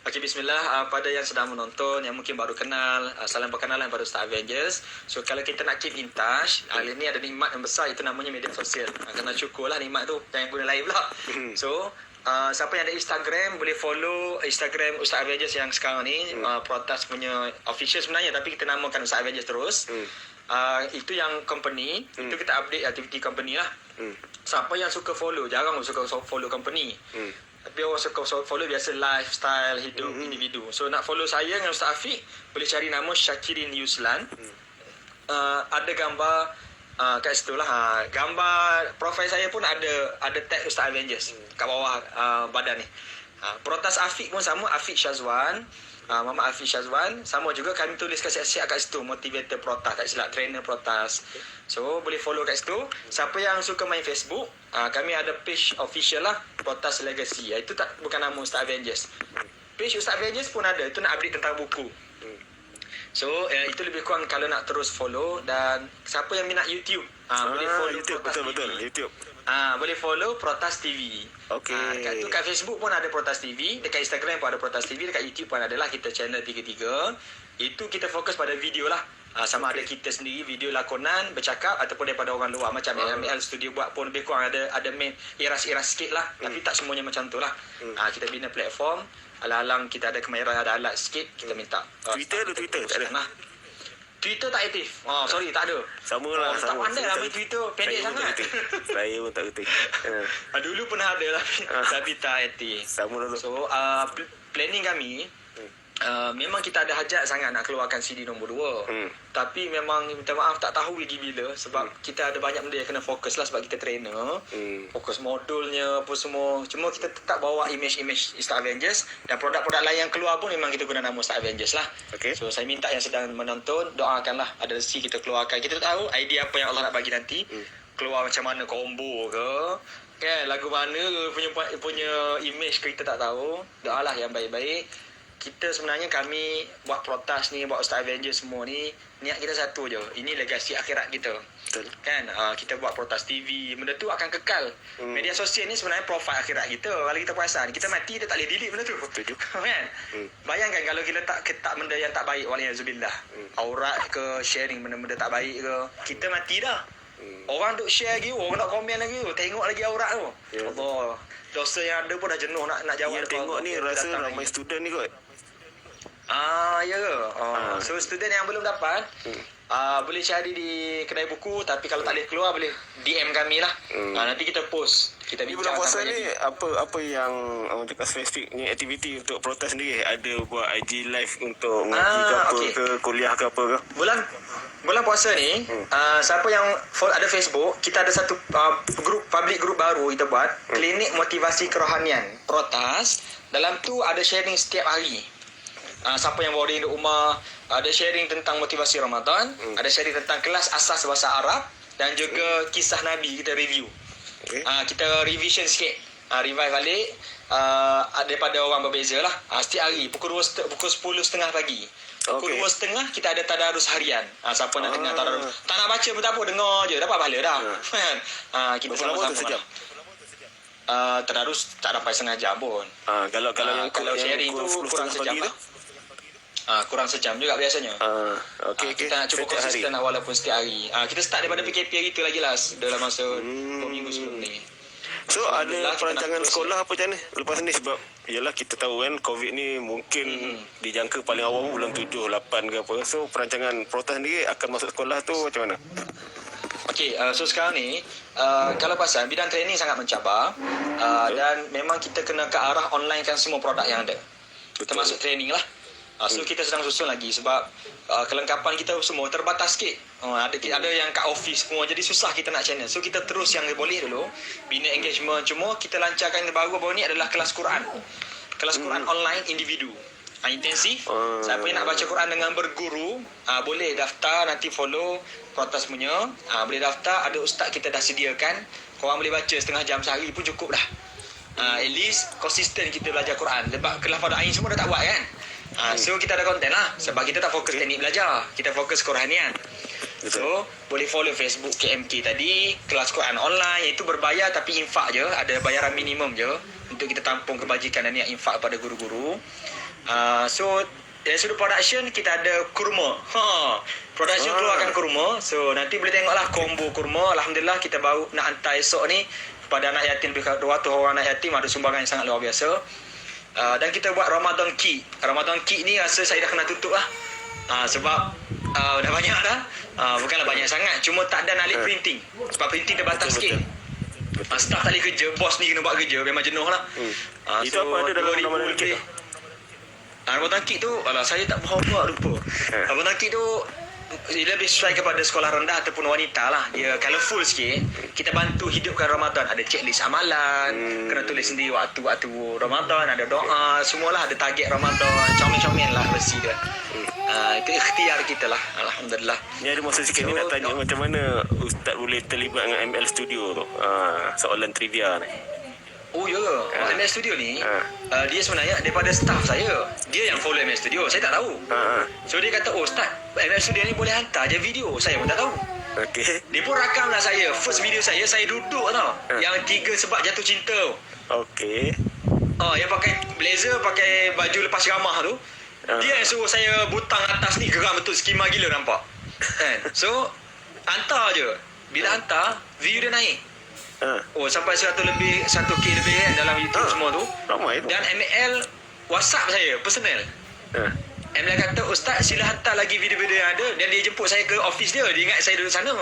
Okey, bismillah. Pada yang sedang menonton, yang mungkin baru kenal, salam perkenalan pada Ustaz Avengers. So, kalau kita nak keep in touch, hari ni ada nikmat yang besar, itu namanya media sosial. Kena cukup lah nikmat tu, jangan guna lain pula. So, siapa yang ada Instagram, boleh follow Instagram Ustaz Avengers yang sekarang ni. Protas punya official sebenarnya, tapi kita namakan Ustaz Avengers terus. Itu yang company, itu kita update aktiviti company lah. Siapa yang suka follow, jarang suka follow company. Tapi orang suka follow biasa lifestyle hidup individu. So nak follow saya dengan Ustaz Afiq, boleh cari nama Syakirin Yuslan. Ada gambar kat situ lah. Gambar profil saya pun ada tag Ustaz Avengers kat bawah badan ni. Protas Afiq pun sama, Afiq Syazwan. Mama Afiq Syazwan sama juga, kami tulis siap-siap kat situ, motivator protas, tak silap trainer protas. So boleh follow kat situ. Siapa yang suka main Facebook, kami ada page official lah, Protas Legacy. Itu bukan nama Ustaz Avengers. Page Ustaz Avengers pun ada, itu nak update tentang buku. So itu lebih kurang kalau nak terus follow. Dan siapa yang minat YouTube, boleh follow YouTube. Betul YouTube. Boleh follow Protas TV. Okey. Kat Facebook pun ada Protas TV, dekat Instagram pun ada Protas TV, dekat YouTube pun ada lah kita channel 3-3. Itu kita fokus pada video lah. Sama ada kita sendiri video lakonan bercakap ataupun daripada orang luar, macam ML Studio buat pun lebih kurang ada main iras-iras sikit lah. Tapi tak semuanya macam tu lah. Kita bina platform, alang-alang kita ada kemahiran, ada alat sikit, kita minta. Twitter tak ada? Twitter tak aktif. Sorry, tak ada. Sama lah. Tak pandai lah main Twitter, pendek sangat. Saya pun tak kerti. Dulu pernah ada tapi tak aktif. Sama lah. So, planning kami, memang kita ada hajat sangat nak keluarkan CD nombor 2. Tapi memang minta maaf tak tahu lagi bila, sebab kita ada banyak benda yang kena fokus lah, sebab kita trainer. Fokus modulnya apa semua. Cuma kita tetap bawa image-image Ustaz Avengers, dan produk-produk lain yang keluar pun memang kita guna nama Ustaz Avengers lah. So saya minta yang sedang menonton, doakanlah ada rezeki kita keluarkan. Kita tak tahu idea apa yang Allah nak bagi nanti. Keluar macam mana, combo ke kan, lagu mana punya image kita tak tahu. Doalah yang baik-baik. Kita sebenarnya kami buat protas ni, buat Ustaz Avengers semua ni, niat kita satu je. Ini legasi akhirat kita. Betul. Kan? Kita buat protas TV, benda tu akan kekal. Media sosial ni sebenarnya profil akhirat kita. Kalau kita perasan, kita mati, kita tak boleh delete benda tu. Setuju. Kan? Bayangkan kalau kita tak benda yang tak baik, waliyazubillah. Aurat ke, sharing benda-benda tak baik ke, kita mati dah. Orang duk share lagi, orang nak komen lagi, tengok lagi aurat tu. Allah, dosa yang ada pun dah jenuh nak jawab. Yang tengok ni rasa ramai student ni kot. Ya ke? So student yang belum dapat, Boleh cari di kedai buku, tapi kalau tak boleh keluar boleh DM kami lah. Nanti kita post, kita Di bulan bincang puasa apa ni jadi. apa yang dekat spesifiknya aktiviti untuk protes sendiri? Ada buat IG live untuk mengaji ke apa okey. ke kuliah ke apa ke? Bulan puasa ni, siapa yang ada Facebook, kita ada satu public group baru kita buat, klinik motivasi kerohanian Protas. Dalam tu ada sharing setiap hari. Siapa yang boring di rumah, ada sharing tentang motivasi Ramadan, ada sharing tentang kelas asas bahasa Arab, dan juga kisah Nabi kita review. Okay. Kita revision sikit, revive balik daripada orang berbeza lah. Setiap hari pukul 10.30 pagi. Pukul Okey. 2.30 kita ada tadarus harian. Siapa nak dengar tadarus, tak nak baca pun tak apa, dengar je dapat pahala dah. Kan? Kita Berapa lama tu, sama-sama sejam? lah. Tadarus tak dapat setengah jam pun. Kalau Kalau sharing tu kurang sejam lah. Kurang sejam juga biasanya. Okey. Kita nak cuba Setiap hari. konsisten lah walaupun setiap hari. Kita start daripada PKP hari tu lagi lah, dalam masa 2 minggu sebelum ni. So Alhamdulillah, ada kita perancangan nak terus, sekolah apa macam ni lepas ni, sebab yalah kita tahu kan COVID ni mungkin dijangka paling awal bulan 7, 8 ke apa. So perancangan protes sendiri akan masuk sekolah tu macam mana? Okey, so sekarang ni kalau pasal bidang training sangat mencabar, dan memang kita kena ke arah online kan semua produk yang ada. Termasuk training lah. So kita sedang susun lagi sebab kelengkapan kita semua terbatas sikit. Ada yang kat office semua, jadi susah kita nak channel. So kita terus yang boleh dulu bina engagement. Cuma kita lancarkan yang baru ni adalah kelas Quran. Kelas Quran online individu. Intensif. Siapa yang nak baca Quran dengan berguru, boleh daftar, nanti follow Protas punya. Boleh daftar, ada ustaz kita dah sediakan. Korang boleh baca setengah jam sehari pun cukup dah. At least konsisten kita belajar Quran. Sebab kelas fardu ain semua dah tak buat kan. So kita ada konten lah. Sebab kita tak fokus teknik belajar, kita fokus Quranian. So boleh follow Facebook KMK tadi, kelas Quran online, iaitu berbayar tapi infak je. Ada bayaran minimum je untuk kita tampung kebajikan dan niat infak pada guru-guru. So dari sudut production kita ada kurma. Production keluarkan kurma. So nanti boleh tengoklah combo kurma. Alhamdulillah kita baru nak hantar esok ni kepada anak yatim, 200 orang anak yatim, ada sumbangan yang sangat luar biasa. Dan kita buat Ramadan Kit. Ramadan Kit ni rasa saya dah kena tutup lah. Sebab dah banyak dah. Bukanlah banyak sangat, cuma tak ada nalik printing. Sebab printing terbatas sikit. Staff tak boleh kerja, bos ni kena buat kerja, memang jenuh lah. Itu apa ada dalam 2,000 Ramadan Kit? lebih. Ramadan Kit tu, saya tak faham buat, lupa. Ramadan Kit tu dia lebih sesuai kepada sekolah rendah ataupun wanita lah. Dia colourful sikit. Kita bantu hidupkan Ramadan. Ada checklist amalan, kena tulis sendiri waktu-waktu Ramadan, ada doa, semualah ada target Ramadan. Comel-comel lah versi dia. Itu ikhtiar kita lah. Alhamdulillah. Ni ada masa sikit ni nak tanya macam mana Ustaz boleh terlibat dengan ML Studio tu. Soalan trivia ni. Oh ya, ML Studio ni dia sebenarnya daripada staff saya. Dia yang follow ML Studio, saya tak tahu. So dia kata, oh Ustaz, ML Studio ni boleh hantar je video. Saya pun tak tahu. Okey. Dia pun rakam lah saya. First video saya duduk tau. Yang 3 sebab jatuh cinta. Okey. Yang pakai blazer, pakai baju lepas ceramah tu. Dia yang suruh saya butang atas ni, geram betul, skima gila nampak. Kan? So hantar je. Bila hantar, view dia naik. Sampai 100 lebih, 1K lebih kan dalam YouTube semua tu. Ramai tu. Dan ML WhatsApp saya personal. ML kata, Ustaz sila hantar lagi video-video yang ada. Dan dia jemput saya ke office dia. Dia ingat saya duduk sana.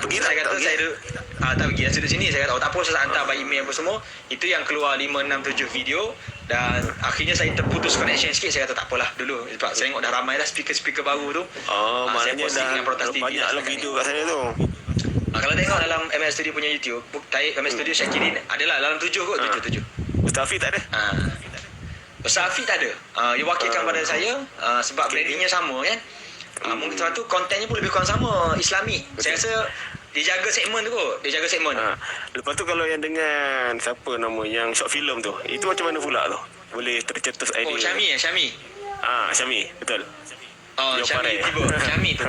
Pergi saya tak kata pergi? saya duduk tak pergi, saya duduk sini. Saya kata tak apa, saya hantar by email apa semua. Itu yang keluar 5, 6, 7 video. Dan akhirnya saya terputus connection sikit. Saya kata tak apalah dulu. Sebab saya tengok dah ramai dah speaker-speaker baru tu. Saya Maknanya posting dengan Protas dah TV banyak lah video kat sana tu. Kalau tengok dalam ML Studio punya YouTube, ML Studio Syakirin, adalah dalam 7 kot, 7. Ustaz Hafiz tak ada? Ustaz Hafiz tak ada. Dia wakilkan pada saya sebab brandingnya sama kan. Mungkin sebab tu kontennya pun lebih kurang sama, Islamik. Saya rasa dia jaga segmen tu kot. Dia jaga segmen. Lepas tu kalau yang dengan siapa nama yang short film tu, itu macam mana pula tu? Boleh tercetus idea. Oh, Syami. Syami, betul. Syami tiba. Syami tu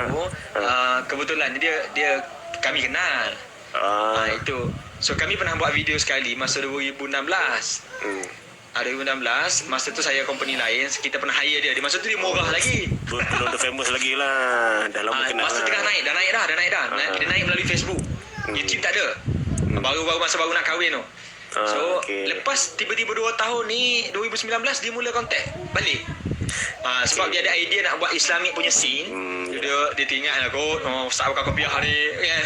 kebetulan dia kami kenal. Itu. So kami pernah buat video sekali masa 2016. 2016, masa tu saya company lain, kita pernah hire dia. Masa tu dia murah lagi. Belum dah famous lagi lah. Dah lama kenal masa lah. tengah naik, dah naik dah. Dia naik melalui Facebook. YouTube tak ada. Baru masa baru nak kahwin tu. So, okay. Lepas tiba-tiba 2 tahun ni, 2019 dia mula kontak balik. Sebab dia ada idea nak buat Islamic punya scene. Dia tinggal lah kot, ustaz buka kopiah hari kan.